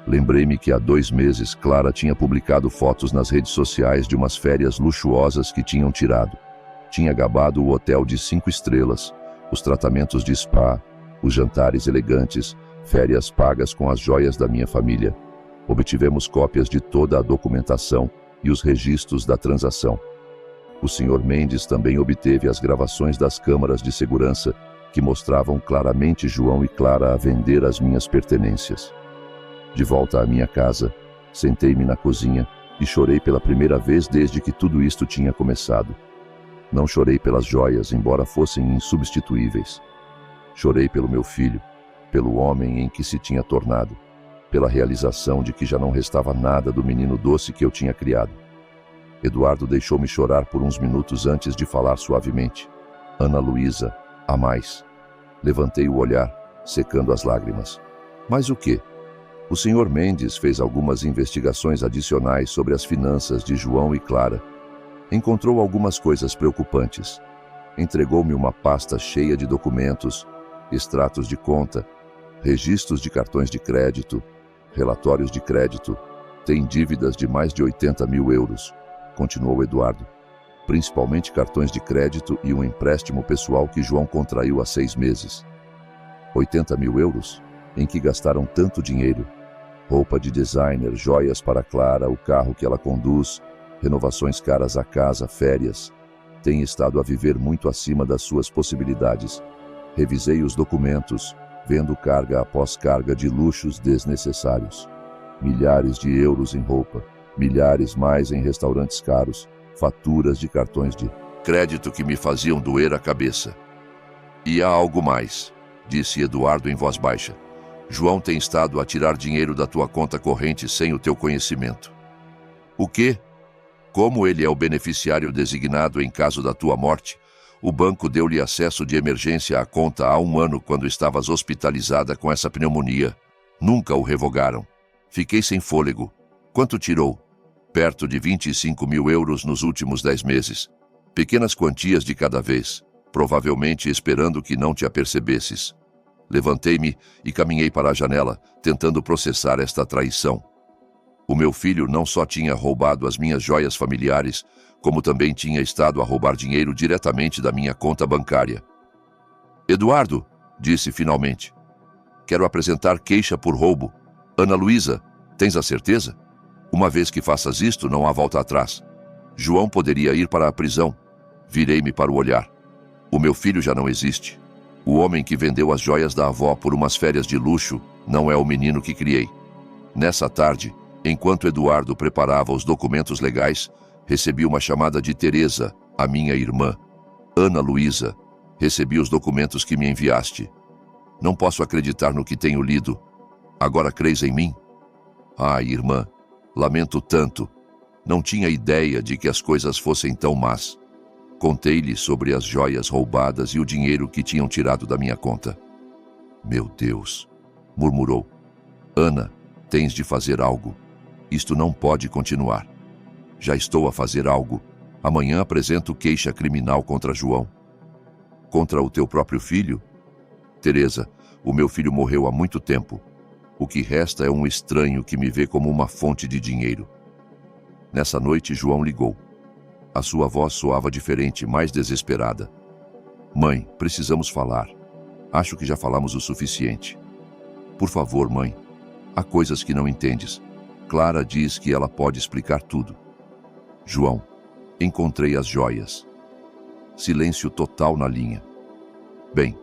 Lembrei-me que há 2 meses Clara tinha publicado fotos nas redes sociais de umas férias luxuosas que tinham tirado. Tinha gabado o hotel de 5 estrelas, os tratamentos de spa, os jantares elegantes, férias pagas com as joias da minha família. Obtivemos cópias de toda a documentação e os registros da transação. O Sr. Mendes também obteve as gravações das câmaras de segurança que mostravam claramente João e Clara a vender as minhas pertenências. De volta à minha casa, sentei-me na cozinha e chorei pela primeira vez desde que tudo isto tinha começado. Não chorei pelas joias, embora fossem insubstituíveis. Chorei pelo meu filho, pelo homem em que se tinha tornado, pela realização de que já não restava nada do menino doce que eu tinha criado. Eduardo deixou-me chorar por uns minutos antes de falar suavemente. Ana Luísa, há mais. Levantei o olhar, secando as lágrimas. Mas o quê? O Sr. Mendes fez algumas investigações adicionais sobre as finanças de João e Clara. Encontrou algumas coisas preocupantes. Entregou-me uma pasta cheia de documentos, extratos de conta, registros de cartões de crédito, relatórios de crédito. Tem dívidas de mais de 80.000 euros, continuou Eduardo. Principalmente cartões de crédito e um empréstimo pessoal que João contraiu há 6 meses. 80.000 euros? Em que gastaram tanto dinheiro? Roupa de designer, joias para Clara, o carro que ela conduz, renovações caras à casa, férias. Tem estado a viver muito acima das suas possibilidades. Revisei os documentos, vendo carga após carga de luxos desnecessários. Milhares de euros em roupa, milhares mais em restaurantes caros, faturas de cartões de crédito que me faziam doer a cabeça. E há algo mais, disse Eduardo em voz baixa. João tem estado a tirar dinheiro da tua conta corrente sem o teu conhecimento. O quê? Como ele é o beneficiário designado em caso da tua morte, o banco deu-lhe acesso de emergência à conta há 1 ano quando estavas hospitalizada com essa pneumonia. Nunca o revogaram. Fiquei sem fôlego. Quanto tirou? Perto de 25.000 euros nos últimos 10 meses. Pequenas quantias de cada vez, provavelmente esperando que não te apercebesses. Levantei-me e caminhei para a janela, tentando processar esta traição. O meu filho não só tinha roubado as minhas joias familiares, como também tinha estado a roubar dinheiro diretamente da minha conta bancária. Eduardo, disse finalmente. Quero apresentar queixa por roubo. Ana Luísa, tens a certeza? Uma vez que faças isto, não há volta atrás. João poderia ir para a prisão. Virei-me para o olhar. O meu filho já não existe. O homem que vendeu as joias da avó por umas férias de luxo não é o menino que criei. Nessa tarde, enquanto Eduardo preparava os documentos legais, recebi uma chamada de Teresa, a minha irmã. Ana Luísa, recebi os documentos que me enviaste. Não posso acreditar no que tenho lido. Agora crês em mim? Ai, irmã, lamento tanto. Não tinha ideia de que as coisas fossem tão más. Contei-lhe sobre as joias roubadas e o dinheiro que tinham tirado da minha conta. Meu Deus, murmurou. Ana, tens de fazer algo. Isto não pode continuar. Já estou a fazer algo. Amanhã apresento queixa criminal contra João. Contra o teu próprio filho? Teresa, o meu filho morreu há muito tempo. O que resta é um estranho que me vê como uma fonte de dinheiro. Nessa noite, João ligou. A sua voz soava diferente, mais desesperada. Mãe, precisamos falar. Acho que já falamos o suficiente. Por favor, mãe. Há coisas que não entendes. Clara diz que ela pode explicar tudo. João, encontrei as joias. Silêncio total na linha. Bem,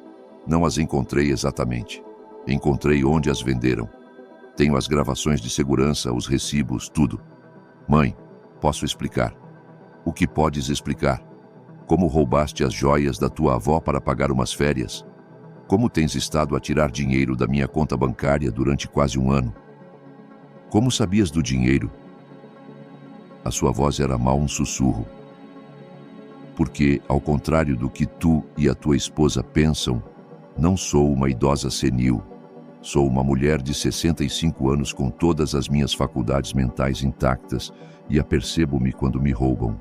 não as encontrei exatamente. Encontrei onde as venderam. Tenho as gravações de segurança, os recibos, tudo. Mãe, posso explicar. O que podes explicar? Como roubaste as joias da tua avó para pagar umas férias? Como tens estado a tirar dinheiro da minha conta bancária durante quase um ano? Como sabias do dinheiro? A sua voz era mal um sussurro. Porque, ao contrário do que tu e a tua esposa pensam, não sou uma idosa senil. Sou uma mulher de 65 anos com todas as minhas faculdades mentais intactas e apercebo-me quando me roubam.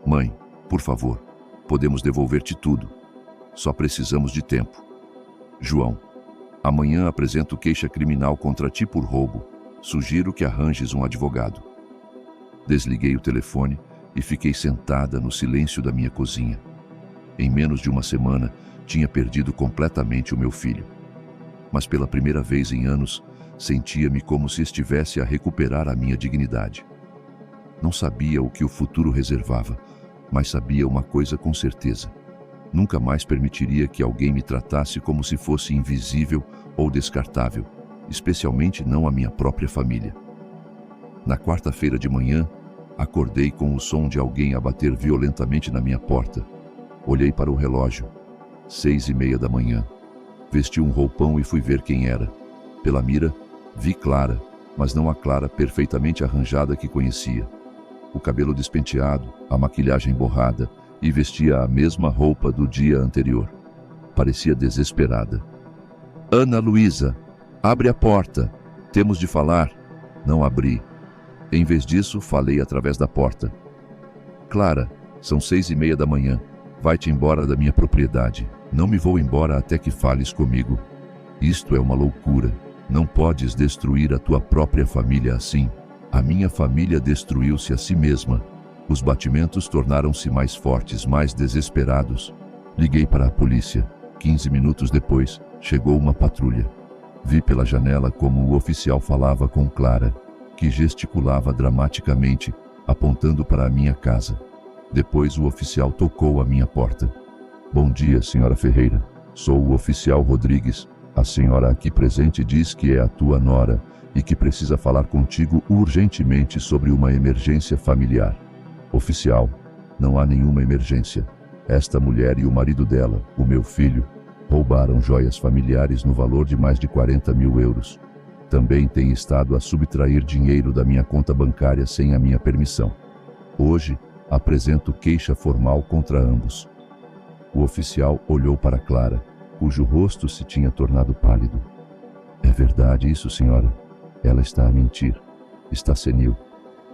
Mãe, por favor, podemos devolver-te tudo. Só precisamos de tempo. João, amanhã apresento queixa criminal contra ti por roubo. Sugiro que arranjes um advogado. Desliguei o telefone e fiquei sentada no silêncio da minha cozinha. Em menos de uma semana, tinha perdido completamente o meu filho. Mas pela primeira vez em anos, sentia-me como se estivesse a recuperar a minha dignidade. Não sabia o que o futuro reservava, mas sabia uma coisa com certeza. Nunca mais permitiria que alguém me tratasse como se fosse invisível ou descartável, especialmente não a minha própria família. Na quarta-feira de manhã, acordei com o som de alguém a bater violentamente na minha porta. Olhei para o relógio. 6:30 da manhã. Vesti um roupão e fui ver quem era. Pela mira, vi Clara, mas não a Clara perfeitamente arranjada que conhecia. O cabelo despenteado, a maquilhagem borrada, e vestia a mesma roupa do dia anterior. Parecia desesperada. Ana Luísa, abre a porta. Temos de falar. Não abri. Em vez disso, falei através da porta. Clara, são 6:30 da manhã. Vai-te embora da minha propriedade. Não me vou embora até que fales comigo. Isto é uma loucura. Não podes destruir a tua própria família assim. A minha família destruiu-se a si mesma. Os batimentos tornaram-se mais fortes, mais desesperados. Liguei para a polícia. 15 minutos depois, chegou uma patrulha. Vi pela janela como o oficial falava com Clara, que gesticulava dramaticamente, apontando para a minha casa. Depois o oficial tocou à minha porta. Bom dia, senhora Ferreira. Sou o oficial Rodrigues. A senhora aqui presente diz que é a tua nora e que precisa falar contigo urgentemente sobre uma emergência familiar. Oficial, não há nenhuma emergência. Esta mulher e o marido dela, o meu filho, roubaram joias familiares no valor de mais de 40 mil euros. Também têm estado a subtrair dinheiro da minha conta bancária sem a minha permissão. Hoje, apresento queixa formal contra ambos. O oficial olhou para Clara, cujo rosto se tinha tornado pálido. É verdade isso, senhora? Ela está a mentir. Está senil.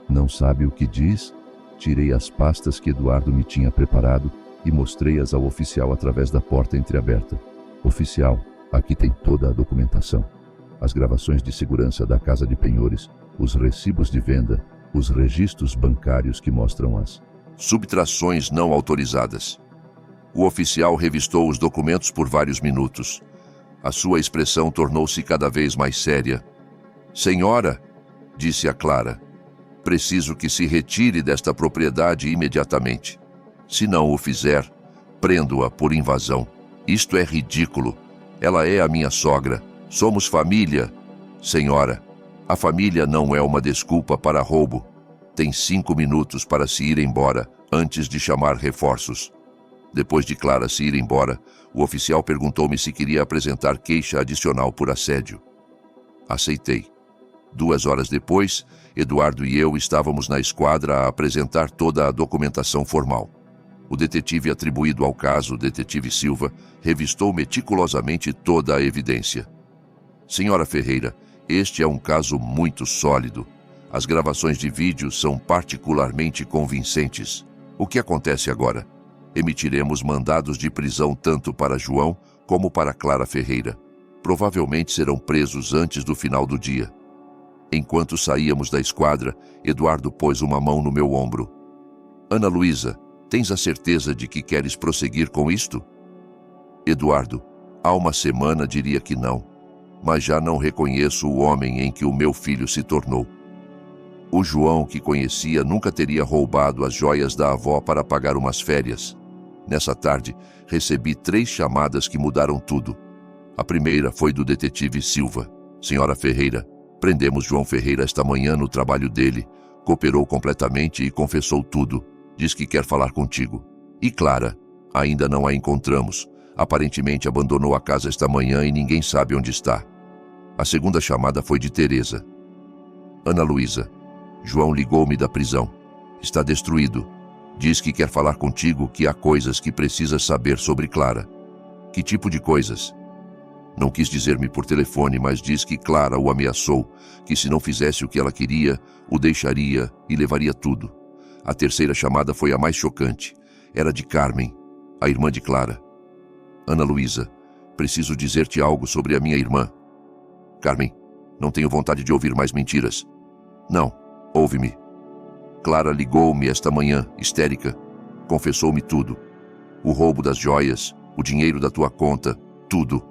Não sabe o que diz? Tirei as pastas que Eduardo me tinha preparado e mostrei-as ao oficial através da porta entreaberta. Oficial, aqui tem toda a documentação. As gravações de segurança da casa de penhores, os recibos de venda, os registros bancários que mostram as subtrações não autorizadas. O oficial revistou os documentos por vários minutos. A sua expressão tornou-se cada vez mais séria. Senhora, disse a Clara, preciso que se retire desta propriedade imediatamente. Se não o fizer, prendo-a por invasão. Isto é ridículo. Ela é a minha sogra. Somos família. Senhora, a família não é uma desculpa para roubo. Tem 5 minutos para se ir embora, antes de chamar reforços. Depois de Clara se ir embora, o oficial perguntou-me se queria apresentar queixa adicional por assédio. Aceitei. 2 horas depois, Eduardo e eu estávamos na esquadra a apresentar toda a documentação formal. O detetive atribuído ao caso, o detetive Silva, revistou meticulosamente toda a evidência. Senhora Ferreira, este é um caso muito sólido. As gravações de vídeo são particularmente convincentes. O que acontece agora? Emitiremos mandados de prisão tanto para João como para Clara Ferreira. Provavelmente serão presos antes do final do dia. Enquanto saíamos da esquadra, Eduardo pôs uma mão no meu ombro. Ana Luísa, tens a certeza de que queres prosseguir com isto? Eduardo, há uma semana diria que não, mas já não reconheço o homem em que o meu filho se tornou. O João que conhecia nunca teria roubado as joias da avó para pagar umas férias. Nessa tarde, recebi 3 chamadas que mudaram tudo. A primeira foi do detetive Silva. Senhora Ferreira, prendemos João Ferreira esta manhã no trabalho dele. Cooperou completamente e confessou tudo. Diz que quer falar contigo. E Clara, ainda não a encontramos. Aparentemente abandonou a casa esta manhã e ninguém sabe onde está. A segunda chamada foi de Teresa. Ana Luísa, João ligou-me da prisão. Está destruído. Diz que quer falar contigo, que há coisas que precisas saber sobre Clara. Que tipo de coisas? Não quis dizer-me por telefone, mas diz que Clara o ameaçou, que se não fizesse o que ela queria, o deixaria e levaria tudo. A terceira chamada foi a mais chocante. Era de Carmen, a irmã de Clara. Ana Luísa, preciso dizer-te algo sobre a minha irmã. Carmen, não tenho vontade de ouvir mais mentiras. Não, ouve-me. Clara ligou-me esta manhã, histérica. Confessou-me tudo. O roubo das joias, o dinheiro da tua conta, tudo.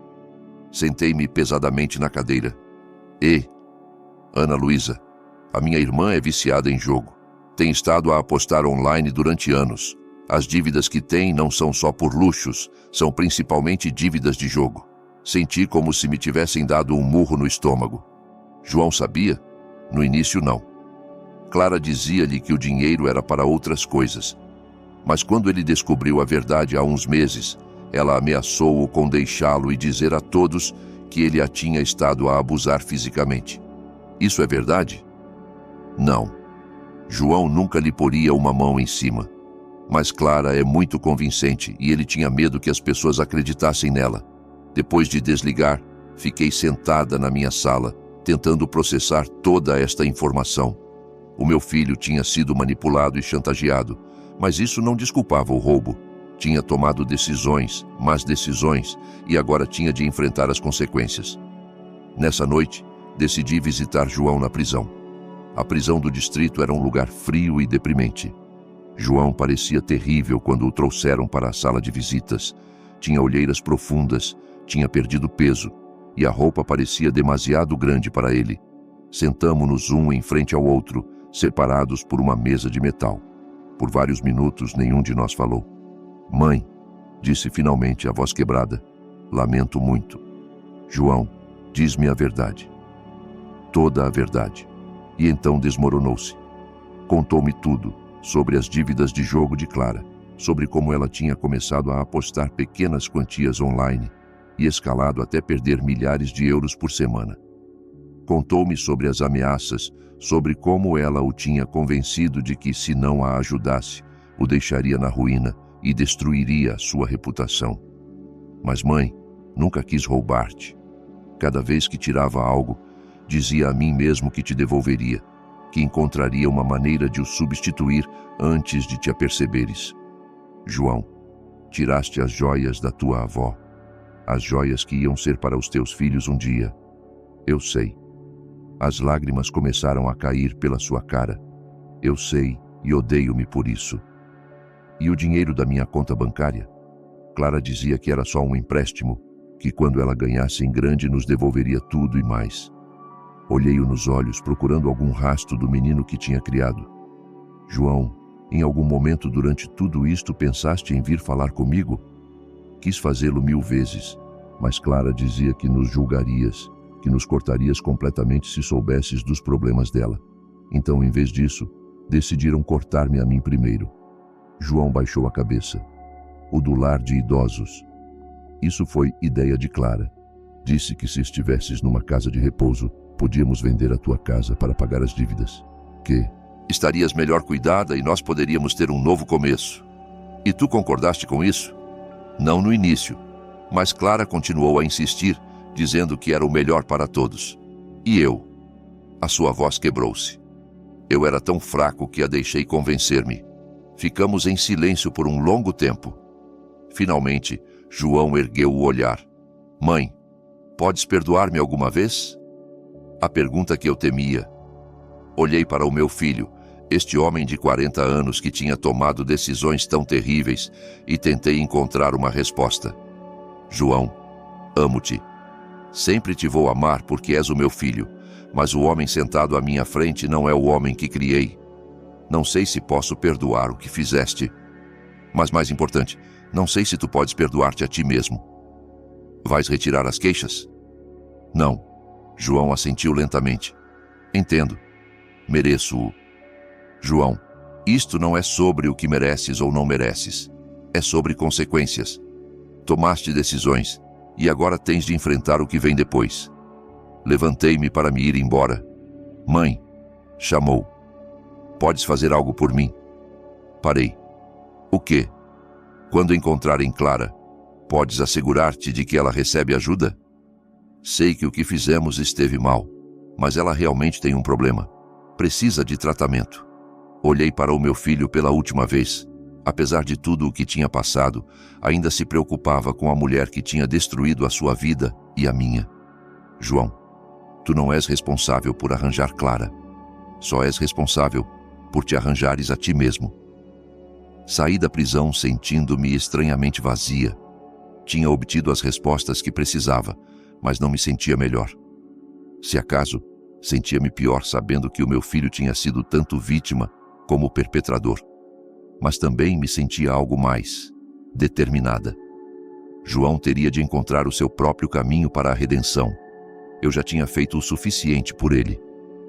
Sentei-me pesadamente na cadeira. Ana Luísa, a minha irmã é viciada em jogo. Tem estado a apostar online durante anos. As dívidas que tem não são só por luxos, são principalmente dívidas de jogo. Senti como se me tivessem dado um murro no estômago. João sabia? No início, não. Clara dizia-lhe que o dinheiro era para outras coisas. Mas quando ele descobriu a verdade há uns meses, ela ameaçou-o com deixá-lo e dizer a todos que ele a tinha estado a abusar fisicamente. Isso é verdade? Não. João nunca lhe poria uma mão em cima. Mas Clara é muito convincente e ele tinha medo que as pessoas acreditassem nela. Depois de desligar, fiquei sentada na minha sala, tentando processar toda esta informação. O meu filho tinha sido manipulado e chantageado, mas isso não desculpava o roubo. Tinha tomado decisões, más decisões, e agora tinha de enfrentar as consequências. Nessa noite, decidi visitar João na prisão. A prisão do distrito era um lugar frio e deprimente. João parecia terrível quando o trouxeram para a sala de visitas. Tinha olheiras profundas, tinha perdido peso, e a roupa parecia demasiado grande para ele. Sentamo-nos um em frente ao outro, separados por uma mesa de metal. Por vários minutos, nenhum de nós falou. Mãe, disse finalmente a voz quebrada, lamento muito. João, diz-me a verdade. Toda a verdade. E então desmoronou-se. Contou-me tudo, sobre as dívidas de jogo de Clara, sobre como ela tinha começado a apostar pequenas quantias online e escalado até perder milhares de euros por semana. Contou-me sobre as ameaças, sobre como ela o tinha convencido de que, se não a ajudasse, o deixaria na ruína e destruiria a sua reputação. Mas, mãe, nunca quis roubar-te. Cada vez que tirava algo, dizia a mim mesmo que te devolveria, que encontraria uma maneira de o substituir antes de te aperceberes. João, tiraste as joias da tua avó, as joias que iam ser para os teus filhos um dia. Eu sei. As lágrimas começaram a cair pela sua cara. Eu sei e odeio-me por isso. E o dinheiro da minha conta bancária? Clara dizia que era só um empréstimo, que quando ela ganhasse em grande nos devolveria tudo e mais. Olhei-o nos olhos, procurando algum rastro do menino que tinha criado. João, em algum momento durante tudo isto pensaste em vir falar comigo? Quis fazê-lo 1000 vezes, mas Clara dizia que nos julgarias, que nos cortarias completamente se soubesses dos problemas dela. Então, em vez disso, decidiram cortar-me a mim primeiro. João baixou a cabeça. O do lar de idosos. Isso foi ideia de Clara. Disse que se estivesses numa casa de repouso, podíamos vender a tua casa para pagar as dívidas. quê? Estarias melhor cuidada e nós poderíamos ter um novo começo. E tu concordaste com isso? Não no início, mas Clara continuou a insistir, dizendo que era o melhor para todos. E eu? A sua voz quebrou-se. Eu era tão fraco que a deixei convencer-me. Ficamos em silêncio por um longo tempo. Finalmente, João ergueu o olhar. Mãe, podes perdoar-me alguma vez? A pergunta que eu temia. Olhei para o meu filho, este homem de 40 anos que tinha tomado decisões tão terríveis, e tentei encontrar uma resposta. João, amo-te. Sempre te vou amar porque és o meu filho, mas o homem sentado à minha frente não é o homem que criei. Não sei se posso perdoar o que fizeste. Mas mais importante, não sei se tu podes perdoar-te a ti mesmo. Vais retirar as queixas? Não. João assentiu lentamente. Entendo. Mereço-o. João, isto não é sobre o que mereces ou não mereces. É sobre consequências. Tomaste decisões, e agora tens de enfrentar o que vem depois. Levantei-me para me ir embora. Mãe, chamou. Podes fazer algo por mim? Parei. O quê? Quando encontrarem Clara, podes assegurar-te de que ela recebe ajuda? Sei que o que fizemos esteve mal, mas ela realmente tem um problema. Precisa de tratamento. Olhei para o meu filho pela última vez. Apesar de tudo o que tinha passado, ainda se preocupava com a mulher que tinha destruído a sua vida e a minha. João, tu não és responsável por arranjar Clara. Só és responsável por te arranjares a ti mesmo. Saí da prisão sentindo-me estranhamente vazia. Tinha obtido as respostas que precisava, mas não me sentia melhor. Se acaso, sentia-me pior sabendo que o meu filho tinha sido tanto vítima como perpetrador. Mas também me sentia algo mais, determinada. João teria de encontrar o seu próprio caminho para a redenção. Eu já tinha feito o suficiente por ele.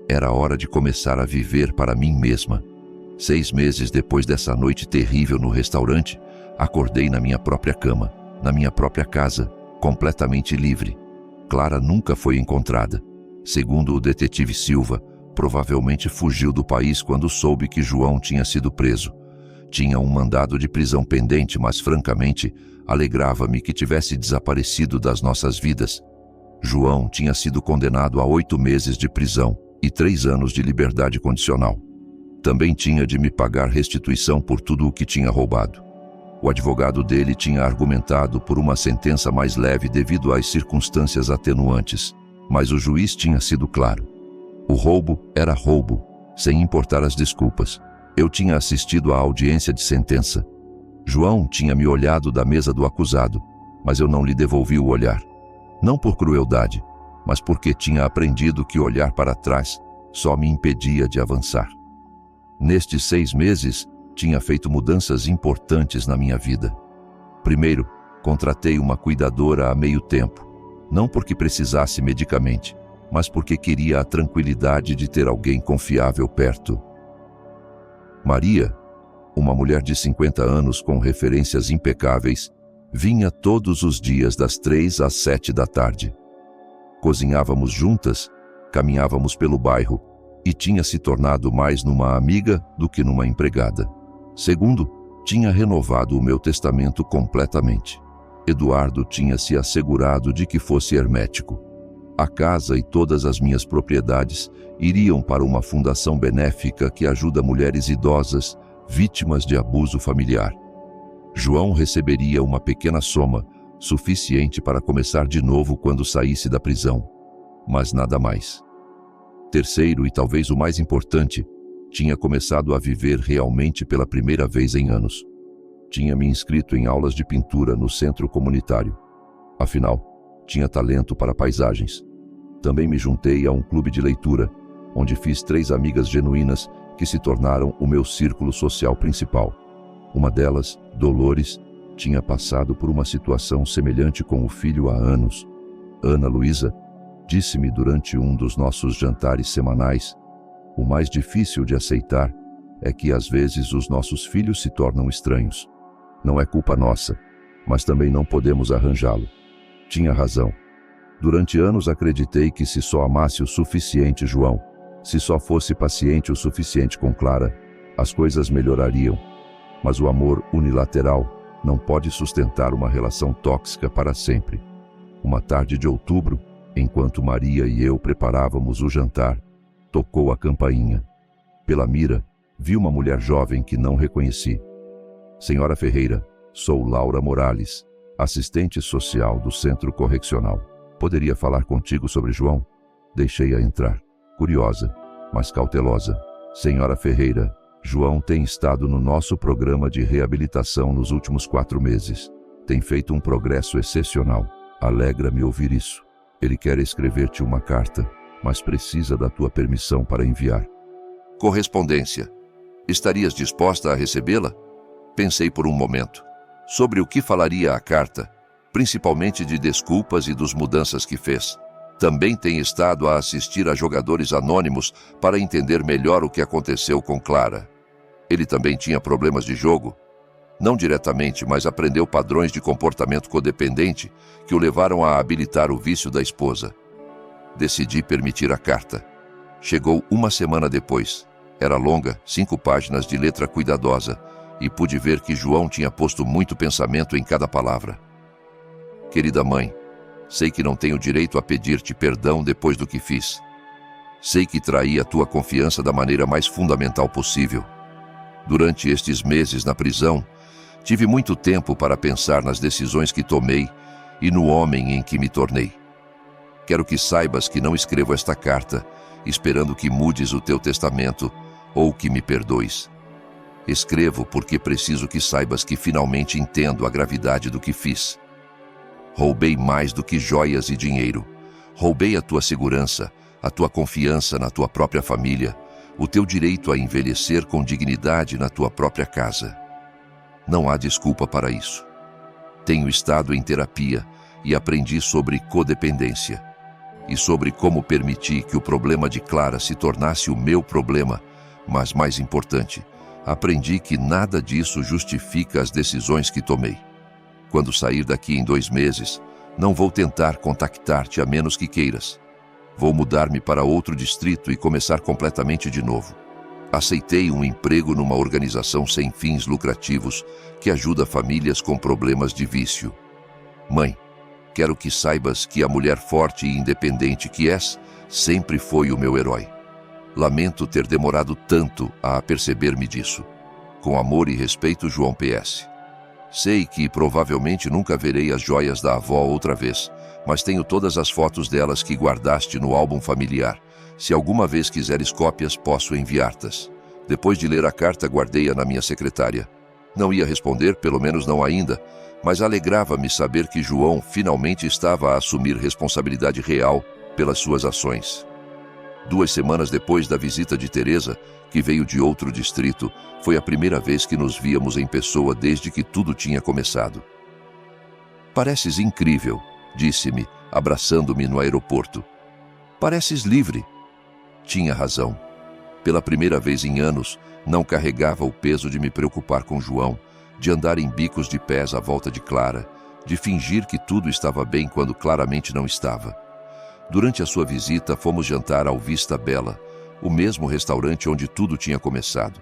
Era hora de começar a viver para mim mesma. 6 meses depois dessa noite terrível no restaurante, acordei na minha própria cama, na minha própria casa, completamente livre. Clara nunca foi encontrada. Segundo o detetive Silva, provavelmente fugiu do país quando soube que João tinha sido preso. Tinha um mandado de prisão pendente, mas francamente, alegrava-me que tivesse desaparecido das nossas vidas. João tinha sido condenado a 8 meses de prisão e 3 anos de liberdade condicional. Também tinha de me pagar restituição por tudo o que tinha roubado. O advogado dele tinha argumentado por uma sentença mais leve devido às circunstâncias atenuantes, mas o juiz tinha sido claro. O roubo era roubo, sem importar as desculpas. Eu tinha assistido à audiência de sentença. João tinha me olhado da mesa do acusado, mas eu não lhe devolvi o olhar. Não por crueldade, mas porque tinha aprendido que olhar para trás só me impedia de avançar. Nestes 6 meses, tinha feito mudanças importantes na minha vida. Primeiro, contratei uma cuidadora a meio tempo, não porque precisasse medicamente, mas porque queria a tranquilidade de ter alguém confiável perto. Maria, uma mulher de 50 anos com referências impecáveis, vinha todos os dias das 3 às 7 da tarde. Cozinhávamos juntas, caminhávamos pelo bairro e tinha se tornado mais numa amiga do que numa empregada. Segundo, tinha renovado o meu testamento completamente. Eduardo tinha se assegurado de que fosse hermético. A casa e todas as minhas propriedades iriam para uma fundação benéfica que ajuda mulheres idosas vítimas de abuso familiar. João receberia uma pequena soma, suficiente para começar de novo quando saísse da prisão, mas nada mais. Terceiro, e talvez o mais importante, tinha começado a viver realmente pela primeira vez em anos. Tinha me inscrito em aulas de pintura no centro comunitário. Afinal, tinha talento para paisagens. Também me juntei a um clube de leitura, onde fiz 3 amigas genuínas que se tornaram o meu círculo social principal. Uma delas, Dolores, tinha passado por uma situação semelhante com o filho há anos. Ana Luísa disse-me durante um dos nossos jantares semanais: o mais difícil de aceitar é que às vezes os nossos filhos se tornam estranhos. Não é culpa nossa, mas também não podemos arranjá-lo. Tinha razão. Durante anos acreditei que se só amasse o suficiente João, Se só fosse paciente o suficiente com Clara, as coisas melhorariam. Mas o amor unilateral não pode sustentar uma relação tóxica para sempre. Uma tarde de outubro, enquanto Maria e eu preparávamos o jantar, tocou a campainha. Pela mira, vi uma mulher jovem que não reconheci. Senhora Ferreira, sou Laura Morales, assistente social do Centro Correccional. Poderia falar contigo sobre João? Deixei-a entrar, curiosa, mas cautelosa. Senhora Ferreira, João tem estado no nosso programa de reabilitação nos últimos 4 meses. Tem feito um progresso excepcional. Alegra-me ouvir isso. Ele quer escrever-te uma carta, mas precisa da tua permissão para enviar. Correspondência. Estarias disposta a recebê-la? Pensei por um momento. Sobre o que falaria a carta, principalmente de desculpas e dos mudanças que fez. Também tem estado a assistir a jogadores anônimos para entender melhor o que aconteceu com Clara. Ele também tinha problemas de jogo. Não diretamente, mas aprendeu padrões de comportamento codependente que o levaram a habilitar o vício da esposa. Decidi permitir a carta. Chegou 1 semana depois. Era longa, 5 páginas de letra cuidadosa, e pude ver que João tinha posto muito pensamento em cada palavra. Querida mãe, sei que não tenho direito a pedir-te perdão depois do que fiz. Sei que traí a tua confiança da maneira mais fundamental possível. Durante estes meses na prisão, tive muito tempo para pensar nas decisões que tomei e no homem em que me tornei. Quero que saibas que não escrevo esta carta esperando que mudes o teu testamento ou que me perdoes. Escrevo porque preciso que saibas que finalmente entendo a gravidade do que fiz. Roubei mais do que joias e dinheiro. Roubei a tua segurança, a tua confiança na tua própria família, o teu direito a envelhecer com dignidade na tua própria casa. Não há desculpa para isso. Tenho estado em terapia e aprendi sobre codependência e sobre como permitir que o problema de Clara se tornasse o meu problema, mas mais importante, aprendi que nada disso justifica as decisões que tomei. Quando sair daqui em 2 meses, não vou tentar contactar-te a menos que queiras. Vou mudar-me para outro distrito e começar completamente de novo. Aceitei um emprego numa organização sem fins lucrativos que ajuda famílias com problemas de vício. Mãe, quero que saibas que a mulher forte e independente que és sempre foi o meu herói. Lamento ter demorado tanto a aperceber-me disso. Com amor e respeito, João PS. Sei que provavelmente nunca verei as joias da avó outra vez, mas tenho todas as fotos delas que guardaste no álbum familiar. Se alguma vez quiseres cópias, posso enviar-tas. Depois de ler a carta, guardei-a na minha secretária. Não ia responder, pelo menos não ainda, mas alegrava-me saber que João finalmente estava a assumir responsabilidade real pelas suas ações. 2 semanas depois da visita de Teresa, que veio de outro distrito, foi a primeira vez que nos víamos em pessoa desde que tudo tinha começado. Pareces incrível, disse-me, abraçando-me no aeroporto. Pareces livre. Tinha razão. Pela primeira vez em anos, não carregava o peso de me preocupar com João, de andar em bicos de pés à volta de Clara, de fingir que tudo estava bem quando claramente não estava. Durante a sua visita, fomos jantar ao Vista Bela, o mesmo restaurante onde tudo tinha começado.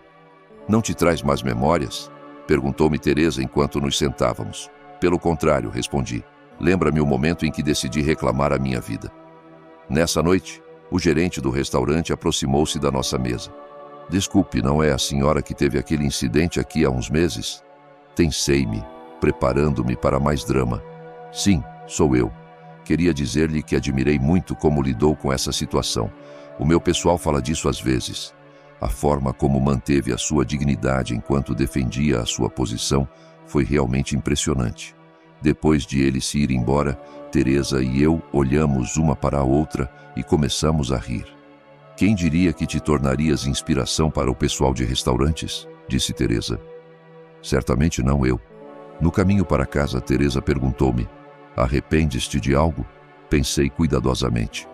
Não te traz mais memórias? Perguntou-me Teresa enquanto nos sentávamos. Pelo contrário, respondi. Lembra-me o momento em que decidi reclamar a minha vida. Nessa noite, o gerente do restaurante aproximou-se da nossa mesa. Desculpe, não é a senhora que teve aquele incidente aqui há uns meses? Tensei-me, preparando-me para mais drama. Sim, sou eu. Queria dizer-lhe que admirei muito como lidou com essa situação. O meu pessoal fala disso às vezes. A forma como manteve a sua dignidade enquanto defendia a sua posição foi realmente impressionante. Depois de ele se ir embora, Teresa e eu olhamos uma para a outra e começamos a rir. Quem diria que te tornarias inspiração para o pessoal de restaurantes? Disse Teresa. Certamente não eu. No caminho para casa, Teresa perguntou-me: arrependes-te de algo? Pensei cuidadosamente.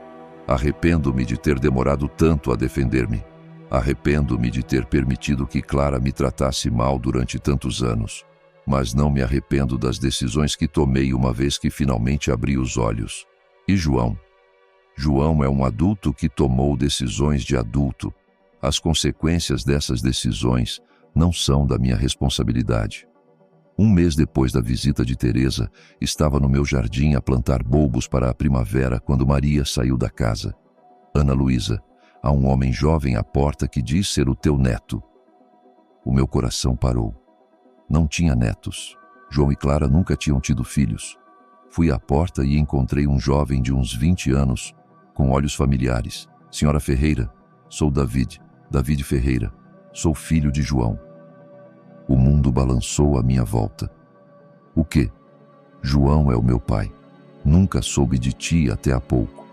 Arrependo-me de ter demorado tanto a defender-me. Arrependo-me de ter permitido que Clara me tratasse mal durante tantos anos. Mas não me arrependo das decisões que tomei uma vez que finalmente abri os olhos. E João? João é um adulto que tomou decisões de adulto. As consequências dessas decisões não são da minha responsabilidade. Um mês depois da visita de Teresa, estava no meu jardim a plantar bulbos para a primavera quando Maria saiu da casa. Ana Luísa, há um homem jovem à porta que diz ser o teu neto. O meu coração parou. Não tinha netos. João e Clara nunca tinham tido filhos. Fui à porta e encontrei um jovem de uns 20 anos, com olhos familiares. Senhora Ferreira, sou David Ferreira, sou filho de João. O mundo balançou à minha volta. O quê? João é o meu pai. Nunca soube de ti até há pouco.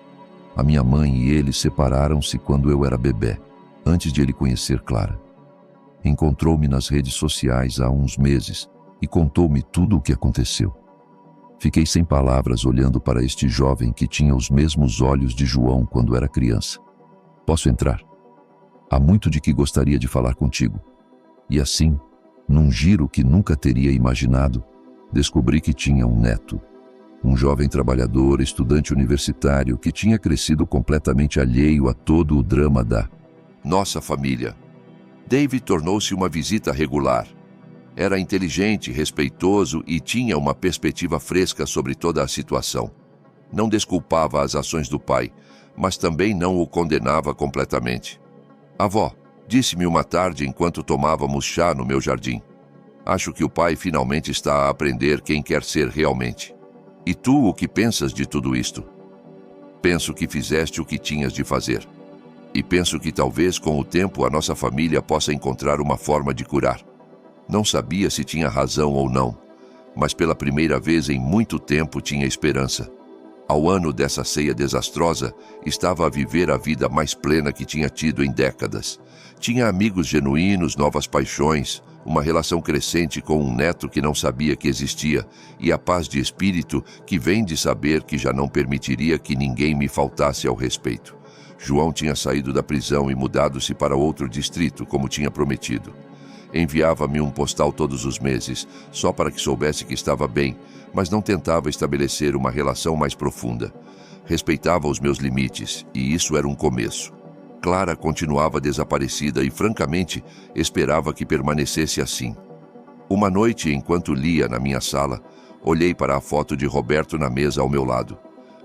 A minha mãe e ele separaram-se quando eu era bebé, antes de ele conhecer Clara. Encontrou-me nas redes sociais há uns meses e contou-me tudo o que aconteceu. Fiquei sem palavras olhando para este jovem que tinha os mesmos olhos de João quando era criança. Posso entrar? Há muito de que gostaria de falar contigo. E assim, num giro que nunca teria imaginado, descobri que tinha um neto. Um jovem trabalhador, estudante universitário, que tinha crescido completamente alheio a todo o drama da nossa família. David tornou-se uma visita regular. Era inteligente, respeitoso e tinha uma perspectiva fresca sobre toda a situação. Não desculpava as ações do pai, mas também não o condenava completamente. Avó, disse-me uma tarde enquanto tomávamos chá no meu jardim. Acho que o pai finalmente está a aprender quem quer ser realmente. E tu, o que pensas de tudo isto? Penso que fizeste o que tinhas de fazer. E penso que talvez com o tempo a nossa família possa encontrar uma forma de curar. Não sabia se tinha razão ou não, mas pela primeira vez em muito tempo tinha esperança. Ao ano dessa ceia desastrosa, estava a viver a vida mais plena que tinha tido em décadas. Tinha amigos genuínos, novas paixões, uma relação crescente com um neto que não sabia que existia e a paz de espírito que vem de saber que já não permitiria que ninguém me faltasse ao respeito. João tinha saído da prisão e mudado-se para outro distrito, como tinha prometido. Enviava-me um postal todos os meses, só para que soubesse que estava bem, mas não tentava estabelecer uma relação mais profunda. Respeitava os meus limites, e isso era um começo. Clara continuava desaparecida e, francamente, esperava que permanecesse assim. Uma noite, enquanto lia na minha sala, olhei para a foto de Roberto na mesa ao meu lado.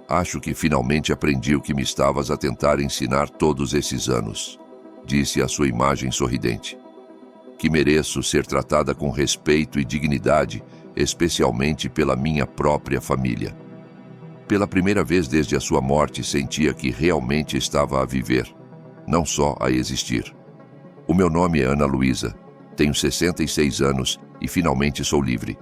Acho que finalmente aprendi o que me estavas a tentar ensinar todos esses anos, disse a sua imagem sorridente. Que mereço ser tratada com respeito e dignidade, especialmente pela minha própria família. Pela primeira vez desde a sua morte, sentia que realmente estava a viver, não só a existir. O meu nome é Ana Luísa, tenho 66 anos e finalmente sou livre.